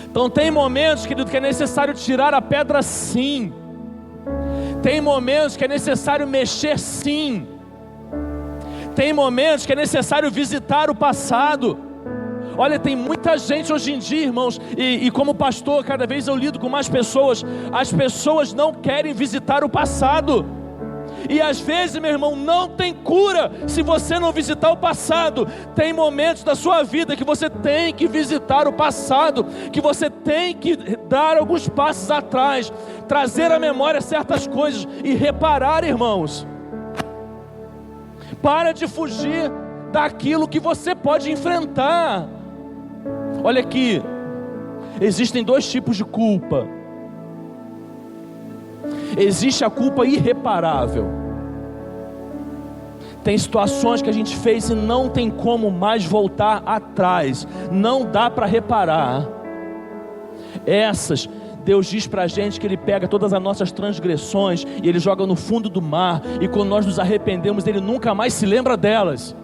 Então tem momentos, querido, que é necessário tirar a pedra sim. Tem momentos que é necessário mexer sim. Tem momentos que é necessário visitar o passado. Olha, tem muita gente hoje em dia, irmãos, e como pastor, cada vez eu lido com mais pessoas. As pessoas não querem visitar o passado. E às vezes, meu irmão, não tem cura se você não visitar o passado. Tem momentos da sua vida que você tem que visitar o passado, que você tem que dar alguns passos atrás, trazer à memória certas coisas e reparar, irmãos. Para de fugir daquilo que você pode enfrentar. Olha aqui, existem dois tipos de culpa. Existe a culpa irreparável. Tem situações que a gente fez e não tem como mais voltar atrás. Não dá para reparar. Essas, Deus diz para a gente que Ele pega todas as nossas transgressões e Ele joga no fundo do mar. E quando nós nos arrependemos, Ele nunca mais se lembra delas.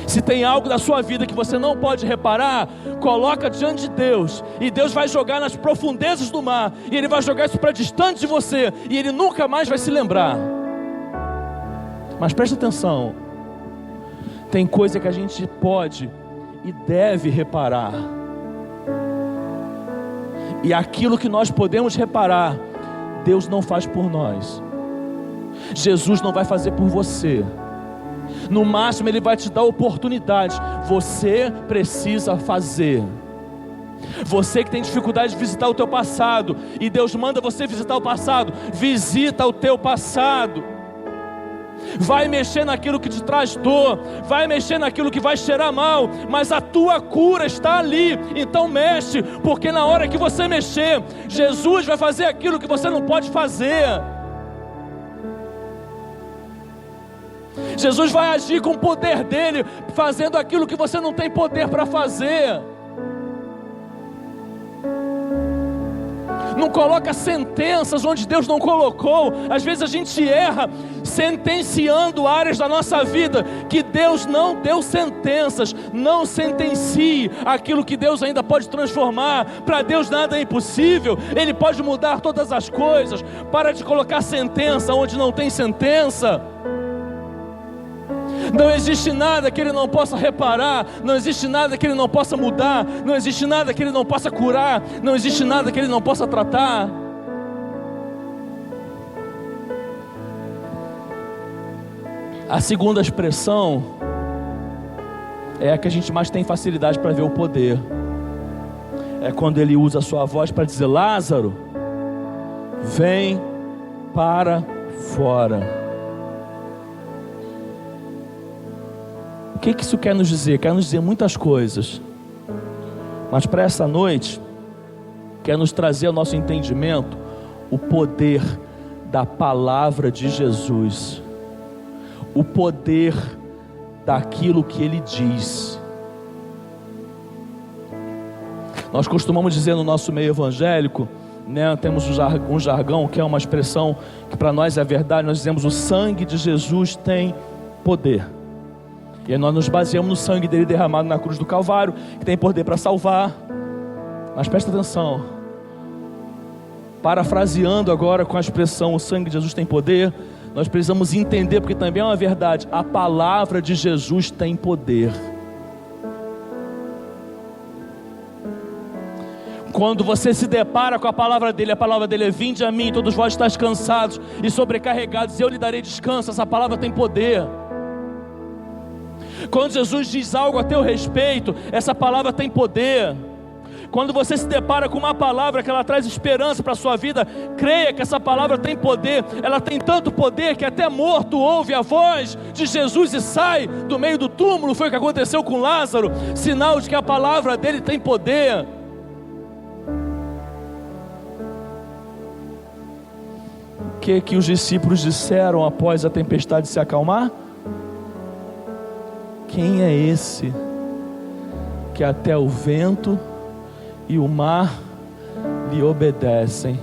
Se tem algo da sua vida que você não pode reparar, coloca diante de Deus, e Deus vai jogar nas profundezas do mar, e Ele vai jogar isso para distante de você, e Ele nunca mais vai se lembrar. Mas preste atenção, tem coisa que a gente pode e deve reparar, e aquilo que nós podemos reparar, Deus não faz por nós. Jesus não vai fazer por você. No máximo Ele vai te dar oportunidade. Você precisa fazer. Você que tem dificuldade de visitar o teu passado, e Deus manda você visitar o passado, visita o teu passado. Vai mexer naquilo que te traz dor, vai mexer naquilo que vai cheirar mal, mas a tua cura está ali. Então mexe, porque na hora que você mexer, Jesus vai fazer aquilo que você não pode fazer. Jesus vai agir com o poder dele, fazendo aquilo que você não tem poder para fazer. Não coloca sentenças onde Deus não colocou. Às vezes a gente erra sentenciando áreas da nossa vida que Deus não deu sentenças. Não sentencie aquilo que Deus ainda pode transformar. Para Deus nada é impossível. Ele pode mudar todas as coisas. Para de colocar sentença onde não tem sentença. Não existe nada que Ele não possa reparar. Não existe nada que Ele não possa mudar. Não existe nada que Ele não possa curar. Não existe nada que Ele não possa tratar. A segunda expressão é a que a gente mais tem facilidade para ver o poder. É quando Ele usa a sua voz para dizer: Lázaro, vem para fora. O que isso quer nos dizer? Quer nos dizer muitas coisas, mas para essa noite quer nos trazer ao nosso entendimento o poder da palavra de Jesus, o poder daquilo que Ele diz. Nós costumamos dizer no nosso meio evangélico, né, temos um jargão que é uma expressão que para nós é verdade. Nós dizemos: o sangue de Jesus tem poder. E aí nós nos baseamos no sangue dele derramado na cruz do Calvário, que tem poder para salvar. Mas presta atenção, parafraseando agora com a expressão o sangue de Jesus tem poder, nós precisamos entender, porque também é uma verdade, a palavra de Jesus tem poder. Quando você se depara com a palavra dele é: vinde a mim, todos vós estáis cansados e sobrecarregados, e eu lhe darei descanso. Essa palavra tem poder. Quando Jesus diz algo a teu respeito, essa palavra tem poder. Quando você se depara com uma palavra que ela traz esperança para a sua vida, creia que essa palavra tem poder. Ela tem tanto poder que até morto ouve a voz de Jesus e sai do meio do túmulo. Foi o que aconteceu com Lázaro, sinal de que a palavra dele tem poder. O que os discípulos disseram após a tempestade se acalmar? Quem é esse que até o vento e o mar lhe obedecem?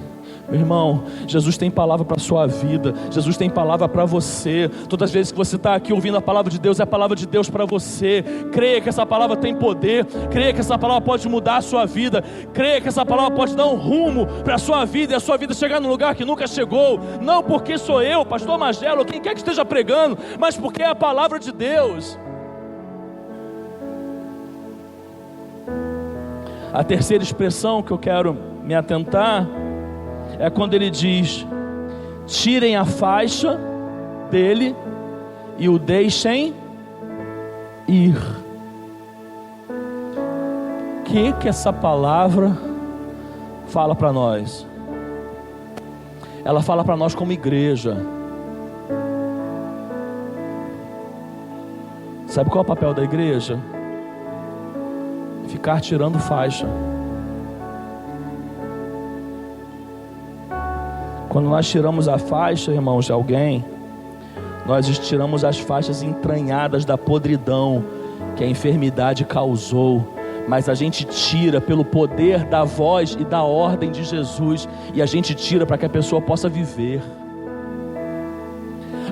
Meu irmão, Jesus tem palavra para a sua vida. Jesus tem palavra para você. Todas as vezes que você está aqui ouvindo a palavra de Deus, é a palavra de Deus para você. Creia que essa palavra tem poder. Creia que essa palavra pode mudar a sua vida. Creia que essa palavra pode dar um rumo para a sua vida, e a sua vida chegar num lugar que nunca chegou. Não porque sou eu, pastor Magelo, quem quer que esteja pregando, mas porque é a palavra de Deus. A terceira expressão que eu quero me atentar é quando ele diz: tirem a faixa dele e o deixem ir. O que essa palavra fala para nós? Ela fala para nós como igreja. Sabe qual é o papel da igreja? Ficar tirando faixa. Quando nós tiramos a faixa, irmãos, de alguém, nós tiramos as faixas entranhadas da podridão que a enfermidade causou. Mas a gente tira pelo poder da voz e da ordem de Jesus, e a gente tira para que a pessoa possa viver.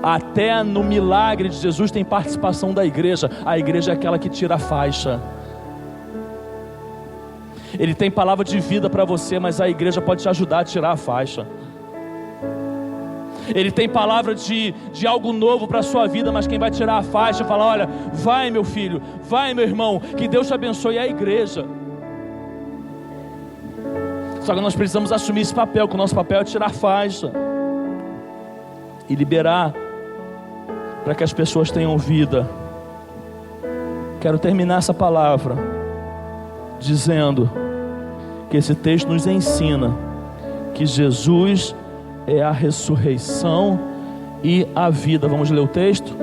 Até no milagre de Jesus tem participação da igreja. A igreja é aquela que tira a faixa. Ele tem palavra de vida para você, mas a igreja pode te ajudar a tirar a faixa. Ele tem palavra de algo novo para a sua vida, mas quem vai tirar a faixa e falar: olha, vai meu filho, vai meu irmão, que Deus te abençoe, é a igreja. Só que nós precisamos assumir esse papel, que o nosso papel é tirar a faixa e liberar para que as pessoas tenham vida. Quero terminar essa palavra dizendo que esse texto nos ensina que Jesus é a ressurreição e a vida. Vamos ler o texto?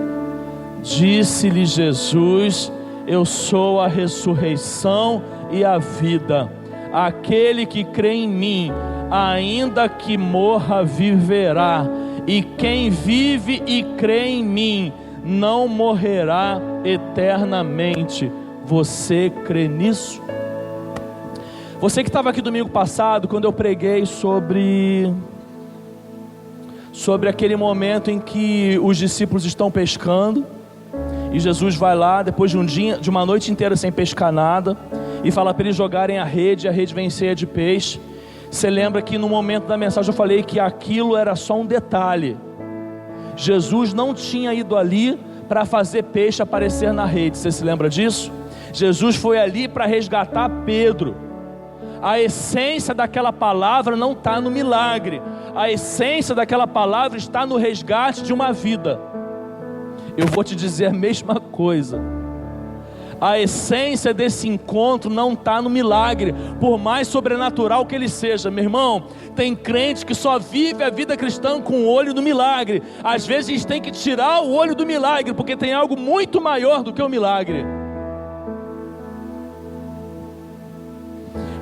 Disse-lhe Jesus: eu sou a ressurreição e a vida. Aquele que crê em mim, ainda que morra, viverá. E quem vive e crê em mim, não morrerá eternamente. Você crê nisso? Você que estava aqui domingo passado, quando eu preguei sobre aquele momento em que os discípulos estão pescando, e Jesus vai lá, depois de uma noite inteira sem pescar nada, e fala para eles jogarem a rede vem cheia de peixe. Você lembra que no momento da mensagem eu falei que aquilo era só um detalhe. Jesus não tinha ido ali para fazer peixe aparecer na rede. Você se lembra disso? Jesus foi ali para resgatar Pedro. A essência daquela palavra não está no milagre. A essência daquela palavra está no resgate de uma vida. Eu vou te dizer a mesma coisa. A essência desse encontro não está no milagre, por mais sobrenatural que ele seja. Meu irmão, tem crente que só vive a vida cristã com o olho no milagre. Às vezes a gente tem que tirar o olho do milagre, porque tem algo muito maior do que o milagre.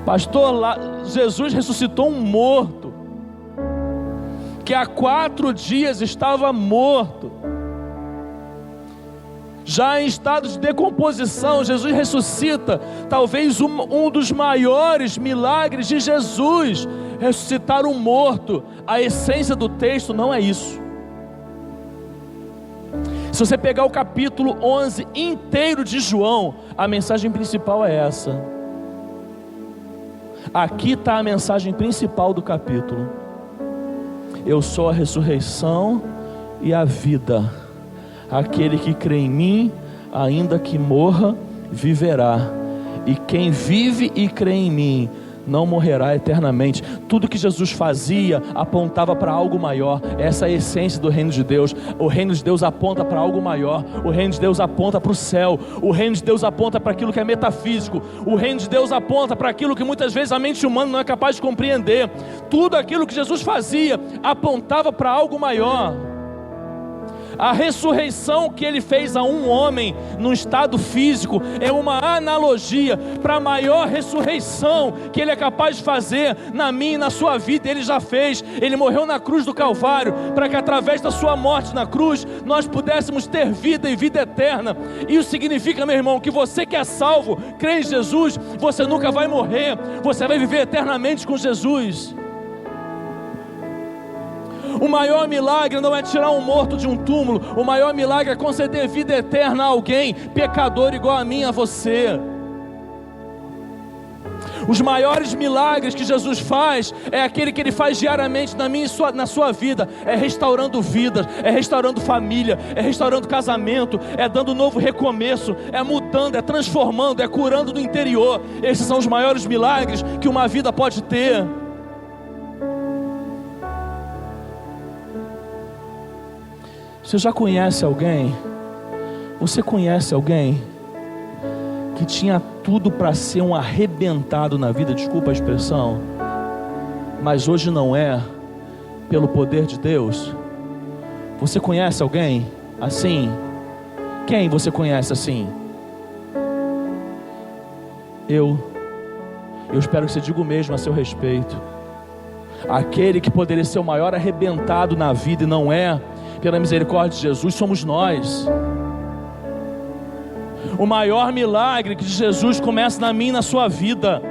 Pastor, Jesus ressuscitou um morto, que há 4 dias estava morto, já em estado de decomposição. Jesus ressuscita, talvez um dos maiores milagres de Jesus, ressuscitar um morto. A essência do texto não é isso. Se você pegar o capítulo 11 inteiro de João, a mensagem principal é essa. Aqui está a mensagem principal do capítulo: eu sou a ressurreição e a vida. Aquele que crê em mim, ainda que morra, viverá. E quem vive e crê em mim, não morrerá eternamente. Tudo que Jesus fazia apontava para algo maior. Essa é a essência do reino de Deus. O reino de Deus aponta para algo maior. O reino de Deus aponta para o céu. O reino de Deus aponta para aquilo que é metafísico. O reino de Deus aponta para aquilo que muitas vezes a mente humana não é capaz de compreender. Tudo aquilo que Jesus fazia apontava para algo maior. A ressurreição que ele fez a um homem no estado físico é uma analogia para a maior ressurreição que ele é capaz de fazer na minha e na sua vida. Ele já fez. Ele morreu na cruz do Calvário para que através da sua morte na cruz nós pudéssemos ter vida e vida eterna. Isso significa, meu irmão, que você que é salvo, crê em Jesus, você nunca vai morrer, você vai viver eternamente com Jesus. O maior milagre não é tirar um morto de um túmulo. O maior milagre é conceder vida eterna a alguém pecador igual a mim e a você. Os maiores milagres que Jesus faz é aquele que Ele faz diariamente na minha e na sua vida. É restaurando vidas, é restaurando família, é restaurando casamento, é dando novo recomeço, é mudando, é transformando, é curando do interior. Esses são os maiores milagres que uma vida pode ter. Você já conhece alguém? Você conhece alguém que tinha tudo para ser um arrebentado na vida, desculpa a expressão, mas hoje não é, pelo poder de Deus? Você conhece alguém assim? Quem você conhece assim? Eu espero que você diga o mesmo a seu respeito. Aquele que poderia ser o maior arrebentado na vida e não é, pela misericórdia de Jesus, somos nós. O maior milagre de Jesus começa na minha e na sua vida.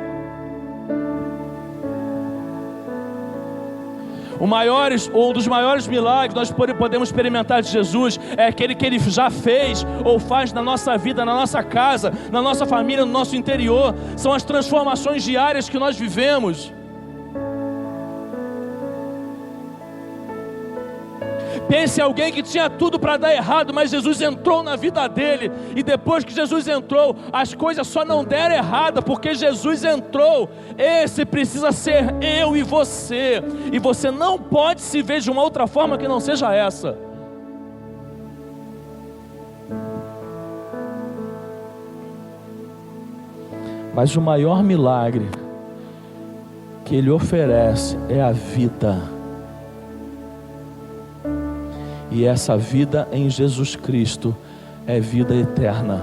Um dos maiores milagres que nós podemos experimentar de Jesus é aquele que Ele já fez ou faz na nossa vida, na nossa casa, na nossa família, no nosso interior. São as transformações diárias que nós vivemos. Pense em alguém que tinha tudo para dar errado, mas Jesus entrou na vida dele, e depois que Jesus entrou, as coisas só não deram errada, porque Jesus entrou. Esse precisa ser eu e você não pode se ver de uma outra forma que não seja essa. Mas o maior milagre que Ele oferece é a vida. E essa vida em Jesus Cristo é vida eterna.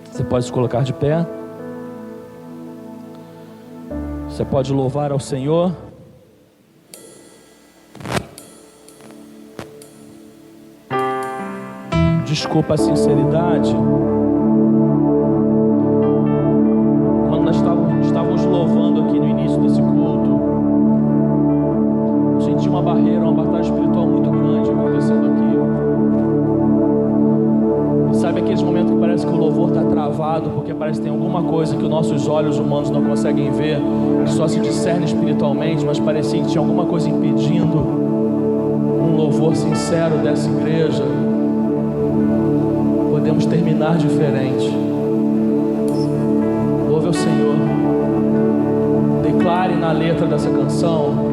Você pode se colocar de pé. Você pode louvar ao Senhor. Desculpa a sinceridade. Quando nós estávamos louvando aqui no início desse culto, senti uma barreira, uma batalha espiritual muito grande acontecendo aqui. E sabe aqueles momentos que parece que o louvor está travado, porque parece que tem alguma coisa que os nossos olhos humanos não conseguem ver, que só se discerne espiritualmente, mas parecia que tinha alguma coisa impedindo um louvor sincero dessa igreja. Podemos terminar diferente. Louve ao Senhor. Declare na letra dessa canção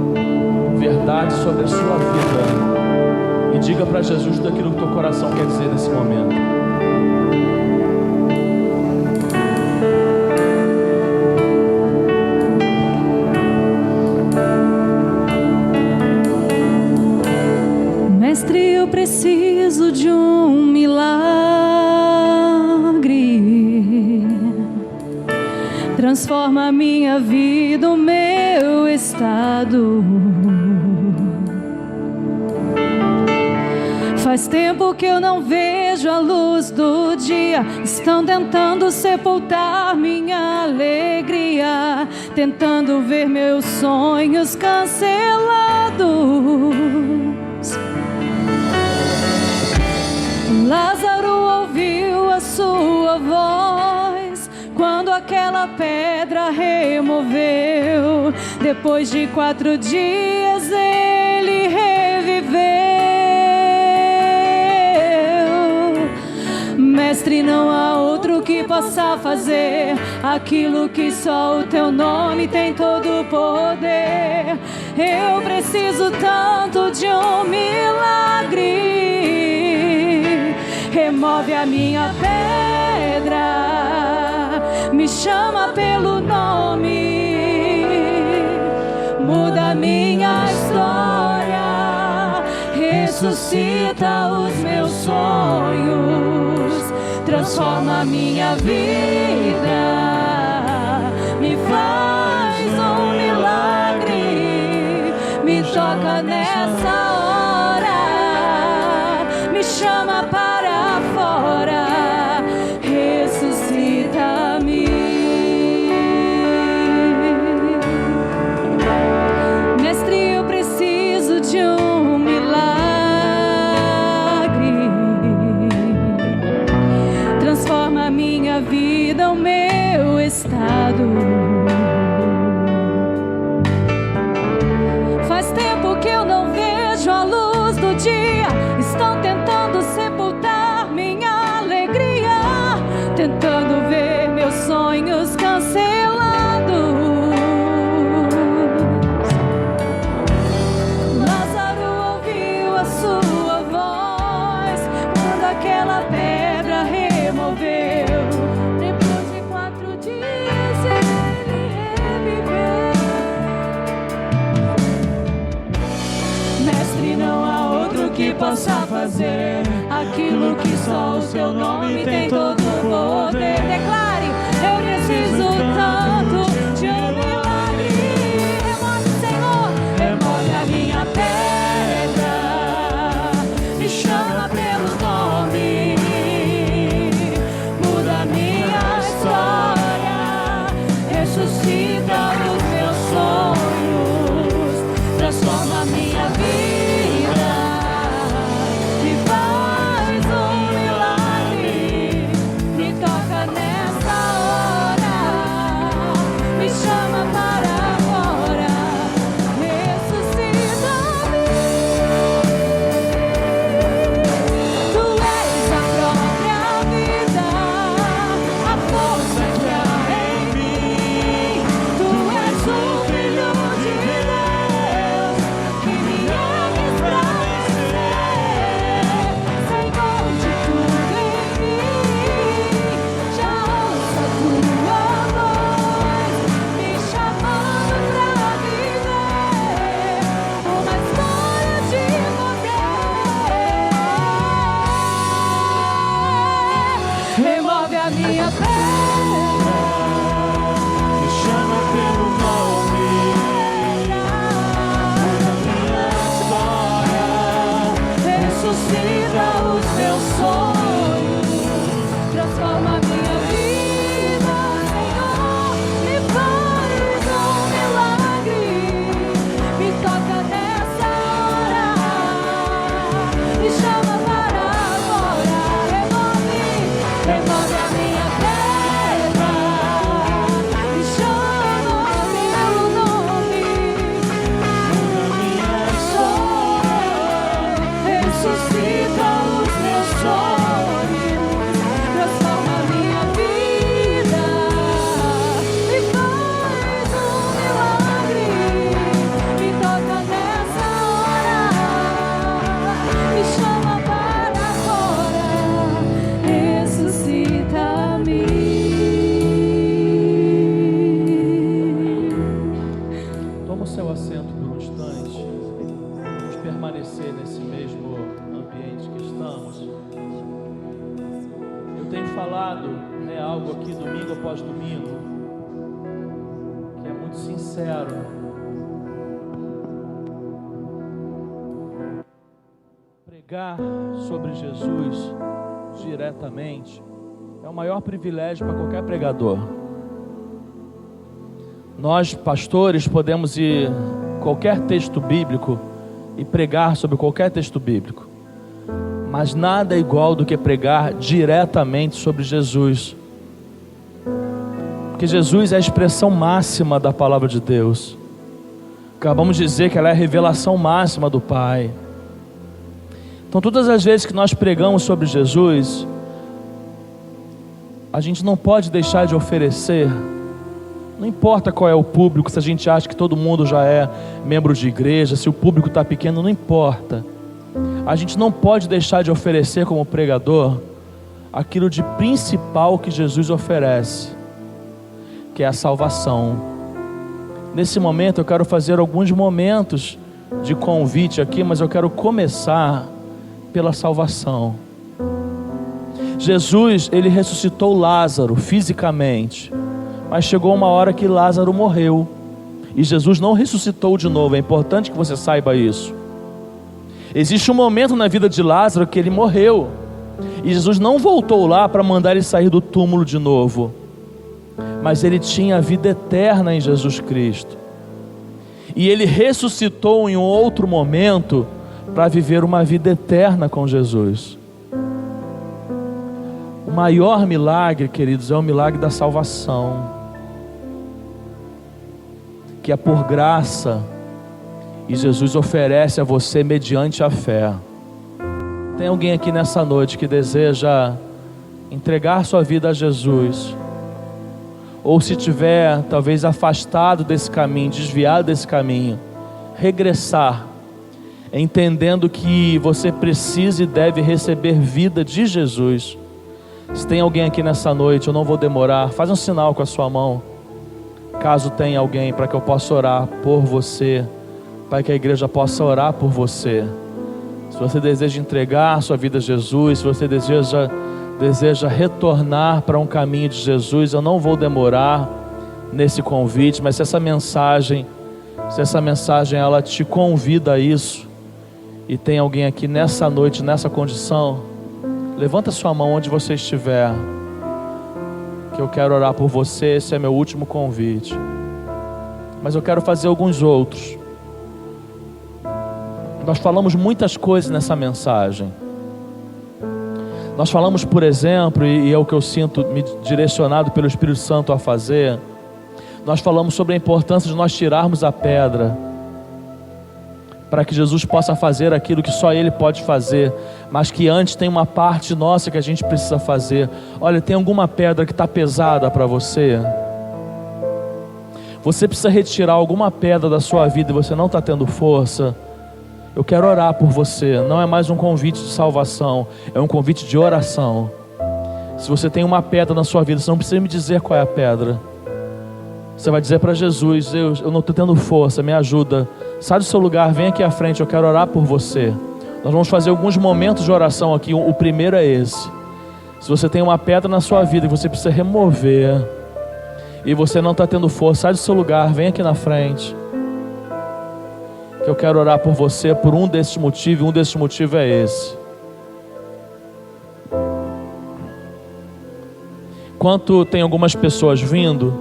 verdade sobre a sua vida, e diga para Jesus tudo aquilo que teu coração quer dizer nesse momento. Mestre, eu preciso de um milagre. Transforma a minha vida, o meu estado. Faz tempo que eu não vejo a luz do dia. Estão tentando sepultar minha alegria, tentando ver meus sonhos cancelados. Lázaro ouviu a sua voz quando aquela pedra removeu. Depois de 4 dias ele reviveu. Mestre, não há outro que possa fazer aquilo que só o teu nome tem todo o poder. Eu preciso tanto de um milagre. Remove a minha pedra, me chama pelo nome, muda a minha história, ressuscita os meus sonhos, transforma a minha vida, me faz um milagre, me toca nessa hora, me chama para fora, ressuscita-me. Mestre, eu preciso de um milagre, transforma a minha vida, o meu estado. Faz tempo que eu não vejo a luz do dia, estão tentando sepultar minha alegria, tentando ver meus sonhos cancelados. Lázaro ouviu a sua voz quando aquela pedra removeu. Depois de 4 dias ele reviveu. Mestre, não há outro que possa fazer aquilo que só o seu nome tem todo o poder. Declare, eu preciso tanto de um milagre. Remove, Senhor, remove a minha pedra, me chama pelo nome, muda a minha história, ressuscita os meus sonhos, transforma a minha vida, me faz um milagre, me toca nessa hora, me chama para fora, ressuscita-me. Tu és a própria vida, a força que há em mim. Tu és o Filho de Deus, que me ames pra vencer. Senhor de tudo em mim, já ouço a tua voz, me chamando pra viver uma história de poder. Remove a minha pedra, Me chama pelo nome, muda a minha história, ressuscita os meus sonhos, transforma a minha vida, Senhor, me faz um milagre, me toca nessa hora, me chama para fora, remove a minha pedra, me chama pelo nome, muda a minha história, ressuscita os meus sonhos, transforma a minha vida, me faz um milagre, me toca nessa hora, me chama para fora, ressuscita-me. Toma o seu assento por um instante. Vamos permanecer nesse mesmo ambiente que estamos. Eu tenho falado algo aqui domingo após domingo que é muito sincero. Pregar sobre Jesus diretamente é o maior privilégio para qualquer pregador. Nós, pastores, podemos ir a qualquer texto bíblico e pregar sobre qualquer texto bíblico, mas nada é igual do que pregar diretamente sobre Jesus, porque Jesus é a expressão máxima da palavra de Deus. Acabamos de dizer que ela é a revelação máxima do Pai. Então todas as vezes que nós pregamos sobre Jesus, a gente não pode deixar de oferecer. Não importa qual é o público, se a gente acha que todo mundo já é membro de igreja, se o público está pequeno, não importa. A gente não pode deixar de oferecer como pregador aquilo de principal que Jesus oferece, que é a salvação. Nesse momento eu quero fazer alguns momentos de convite aqui, mas eu quero começar pela salvação. Jesus, ele ressuscitou Lázaro fisicamente, mas chegou uma hora que Lázaro morreu, e Jesus não ressuscitou de novo. É importante que você saiba isso. Existe um momento na vida de Lázaro que ele morreu, e Jesus não voltou lá para mandar ele sair do túmulo de novo, mas ele tinha a vida eterna em Jesus Cristo, e ele ressuscitou em um outro momento para viver uma vida eterna com Jesus. O maior milagre, queridos, é o milagre da salvação, que é por graça, e Jesus oferece a você mediante a fé. Tem alguém aqui nessa noite que deseja entregar sua vida a Jesus, ou se tiver talvez afastado desse caminho, desviado desse caminho, regressar, entendendo que você precisa e deve receber vida de Jesus. Se tem alguém aqui nessa noite, eu não vou demorar, faz um sinal com a sua mão, caso tenha alguém, para que eu possa orar por você, para que a igreja possa orar por você. Se você deseja entregar sua vida a Jesus, se você deseja retornar para um caminho de Jesus, eu não vou demorar nesse convite, mas se essa mensagem ela te convida a isso, e tem alguém aqui nessa noite, nessa condição, levanta sua mão onde você estiver, que eu quero orar por você. Esse é meu último convite, mas eu quero fazer alguns outros. Nós falamos muitas coisas nessa mensagem. Nós falamos, por exemplo, e é o que eu sinto me direcionado pelo Espírito Santo a fazer, nós falamos sobre a importância de nós tirarmos a pedra, para que Jesus possa fazer aquilo que só Ele pode fazer, mas que antes tem uma parte nossa que a gente precisa fazer. Olha, tem alguma pedra que está pesada para você? Você precisa retirar alguma pedra da sua vida e você não está tendo força? Eu quero orar por você. Não é mais um convite de salvação, é um convite de oração. Se você tem uma pedra na sua vida, você não precisa me dizer qual é a pedra. Você vai dizer para Jesus: eu não estou tendo força, me ajuda. Sai do seu lugar, vem aqui à frente, eu quero orar por você. Nós vamos fazer alguns momentos de oração aqui. O primeiro é esse. Se você tem uma pedra na sua vida e você precisa remover, e você não está tendo força, sai do seu lugar, vem aqui na frente, que eu quero orar por você por um desses motivos, e um desses motivos é esse. Enquanto tem algumas pessoas vindo,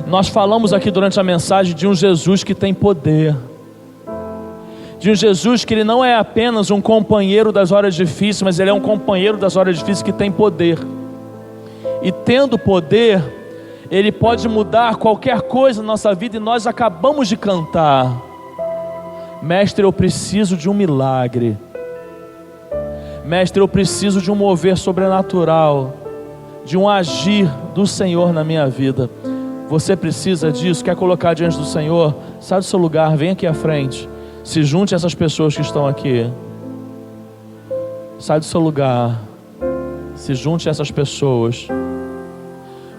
nós falamos aqui durante a mensagem de um Jesus que tem poder, de um Jesus que Ele não é apenas um companheiro das horas difíceis, mas Ele é um companheiro das horas difíceis que tem poder, e tendo poder, Ele pode mudar qualquer coisa na nossa vida. E nós acabamos de cantar: Mestre, eu preciso de um milagre. Mestre, eu preciso de um mover sobrenatural, de um agir do Senhor na minha vida. Você precisa disso? Quer colocar diante do Senhor? Sai do seu lugar, vem aqui à frente, se junte a essas pessoas que estão aqui. Sai do seu lugar, se junte a essas pessoas.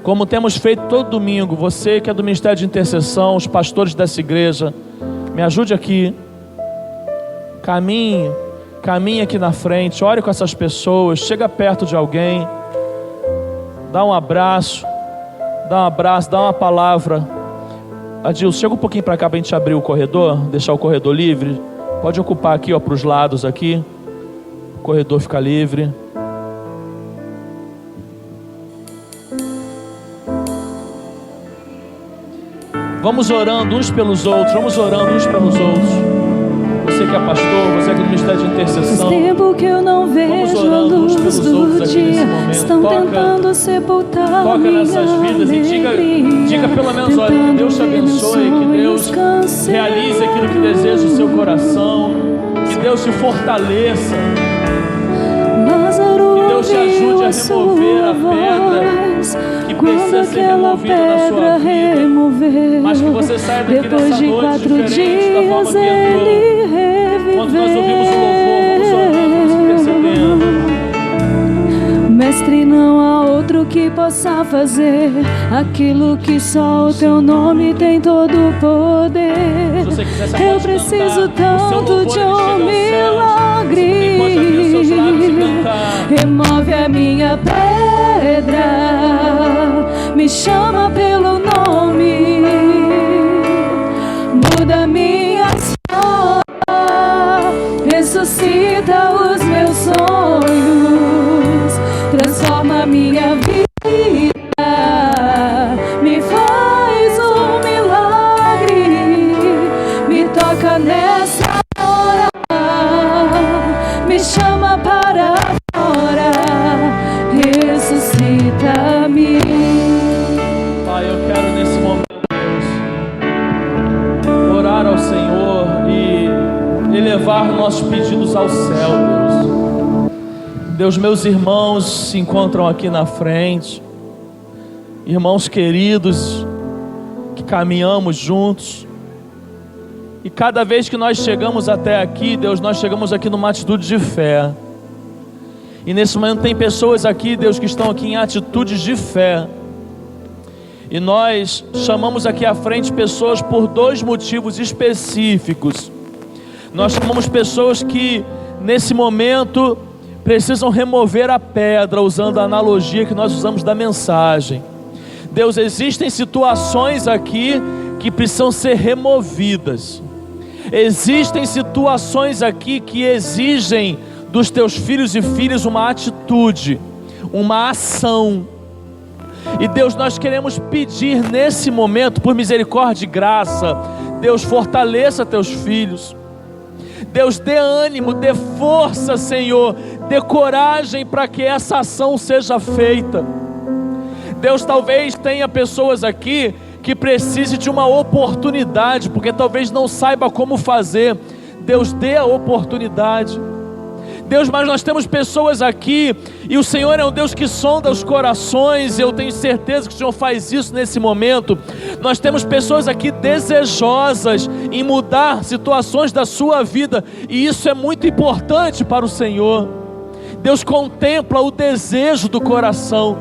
Como temos feito todo domingo, você que é do Ministério de Intercessão, os pastores dessa igreja, me ajude aqui. Caminhe aqui na frente, ore com essas pessoas, chega perto de alguém, dá um abraço, dá uma palavra. Adilson, chega um pouquinho para cá para a gente abrir o corredor, deixar o corredor livre. Pode ocupar aqui, para os lados aqui, o corredor fica livre. Vamos orando uns pelos outros, Você que é pastor, você que é do Ministério de Intercessão, faz tempo que eu não vejo a luz do dia. Estão tentando sepultar toca nessas vidas e diga pelo menos: olha, que Deus te abençoe, que Deus realize aquilo que deseja o seu coração, que Deus te fortaleça, que Deus Deus te ajude a remover a pedra que precisa ser removida na sua vida. Mas que você saia daqui dessa noite diferente da forma que entrou. Quando nós ouvimos o louvor, vamos orando, vamos intercedendo. Mestre, não há outro que possa fazer aquilo que só o teu nome tem todo o poder. Eu preciso tanto de um milagre. Remove a minha pedra, me chama pelo nome, muda minha história, ressuscita os meus sonhos, transforma minha vida, me faz um milagre, me toca nessa hora, me chama para fora, ressuscita-me. Pai, eu quero nesse momento, Deus, orar ao Senhor e elevar nossos pedidos ao céu, Deus. Deus, meus irmãos se encontram aqui na frente, irmãos queridos, que caminhamos juntos, e cada vez que nós chegamos até aqui, Deus, nós chegamos aqui numa atitude de fé, e nesse momento tem pessoas aqui, Deus, que estão aqui em atitudes de fé, e nós chamamos aqui à frente pessoas por dois motivos específicos. Nós chamamos pessoas que nesse momento precisam remover a pedra, usando a analogia que nós usamos da mensagem. Deus, existem situações aqui que precisam ser removidas. Existem situações aqui que exigem dos teus filhos e filhas uma atitude, uma ação. E Deus, nós queremos pedir nesse momento, por misericórdia e graça, Deus, fortaleça teus filhos. Deus, dê ânimo, dê força, Senhor, dê coragem para que essa ação seja feita. Deus, talvez tenha pessoas aqui que precisem de uma oportunidade, porque talvez não saiba como fazer. Deus, dê a oportunidade. Deus, mas nós temos pessoas aqui, e o Senhor é um Deus que sonda os corações, e eu tenho certeza que o Senhor faz isso nesse momento. Nós temos pessoas aqui desejosas em mudar situações da sua vida, e isso é muito importante para o Senhor. Deus contempla o desejo do coração.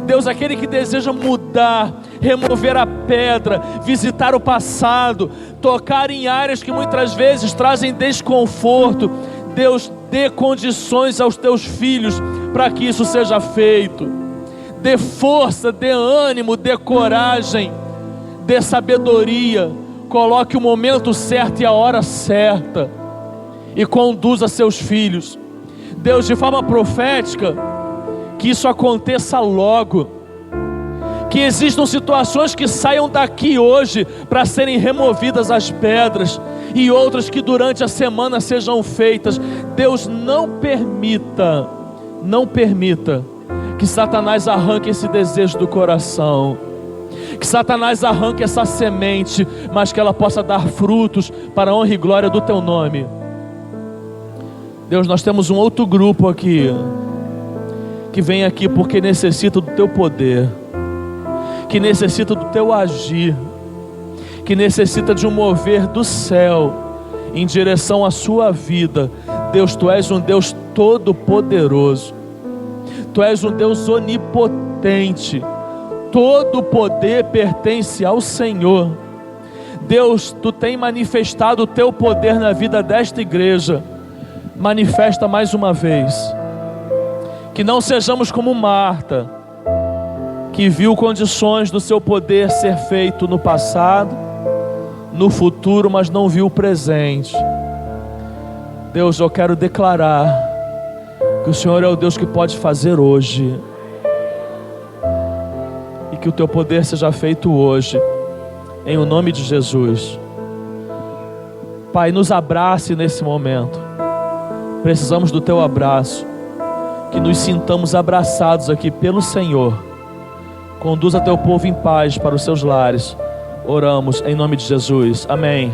Deus, aquele que deseja mudar, remover a pedra, visitar o passado, tocar em áreas que muitas vezes trazem desconforto. Deus, dê condições aos teus filhos para que isso seja feito. Dê força, dê ânimo, dê coragem, dê sabedoria. Coloque o momento certo e a hora certa, e conduza seus filhos. Deus, de forma profética, que isso aconteça logo. Que existam situações que saiam daqui hoje para serem removidas as pedras, e outras que durante a semana sejam feitas. Deus, não permita que Satanás arranque esse desejo do coração, que Satanás arranque essa semente, mas que ela possa dar frutos para a honra e glória do teu nome. Deus, nós temos um outro grupo aqui, que vem aqui porque necessita do teu poder, que necessita do teu agir, que necessita de um mover do céu em direção à sua vida. Deus, tu és um Deus todo poderoso, tu és um Deus onipotente, todo o poder pertence ao Senhor. Deus, tu tem manifestado o teu poder na vida desta igreja. Manifesta mais uma vez, que não sejamos como Marta, que viu condições do seu poder ser feito no passado, no futuro, mas não viu o presente. Deus, eu quero declarar que o Senhor é o Deus que pode fazer hoje, e que o teu poder seja feito hoje, em o nome de Jesus. Pai, nos abrace nesse momento. Precisamos do teu abraço, que nos sintamos abraçados aqui pelo Senhor. Conduza teu povo em paz para os seus lares. Oramos em nome de Jesus. Amém.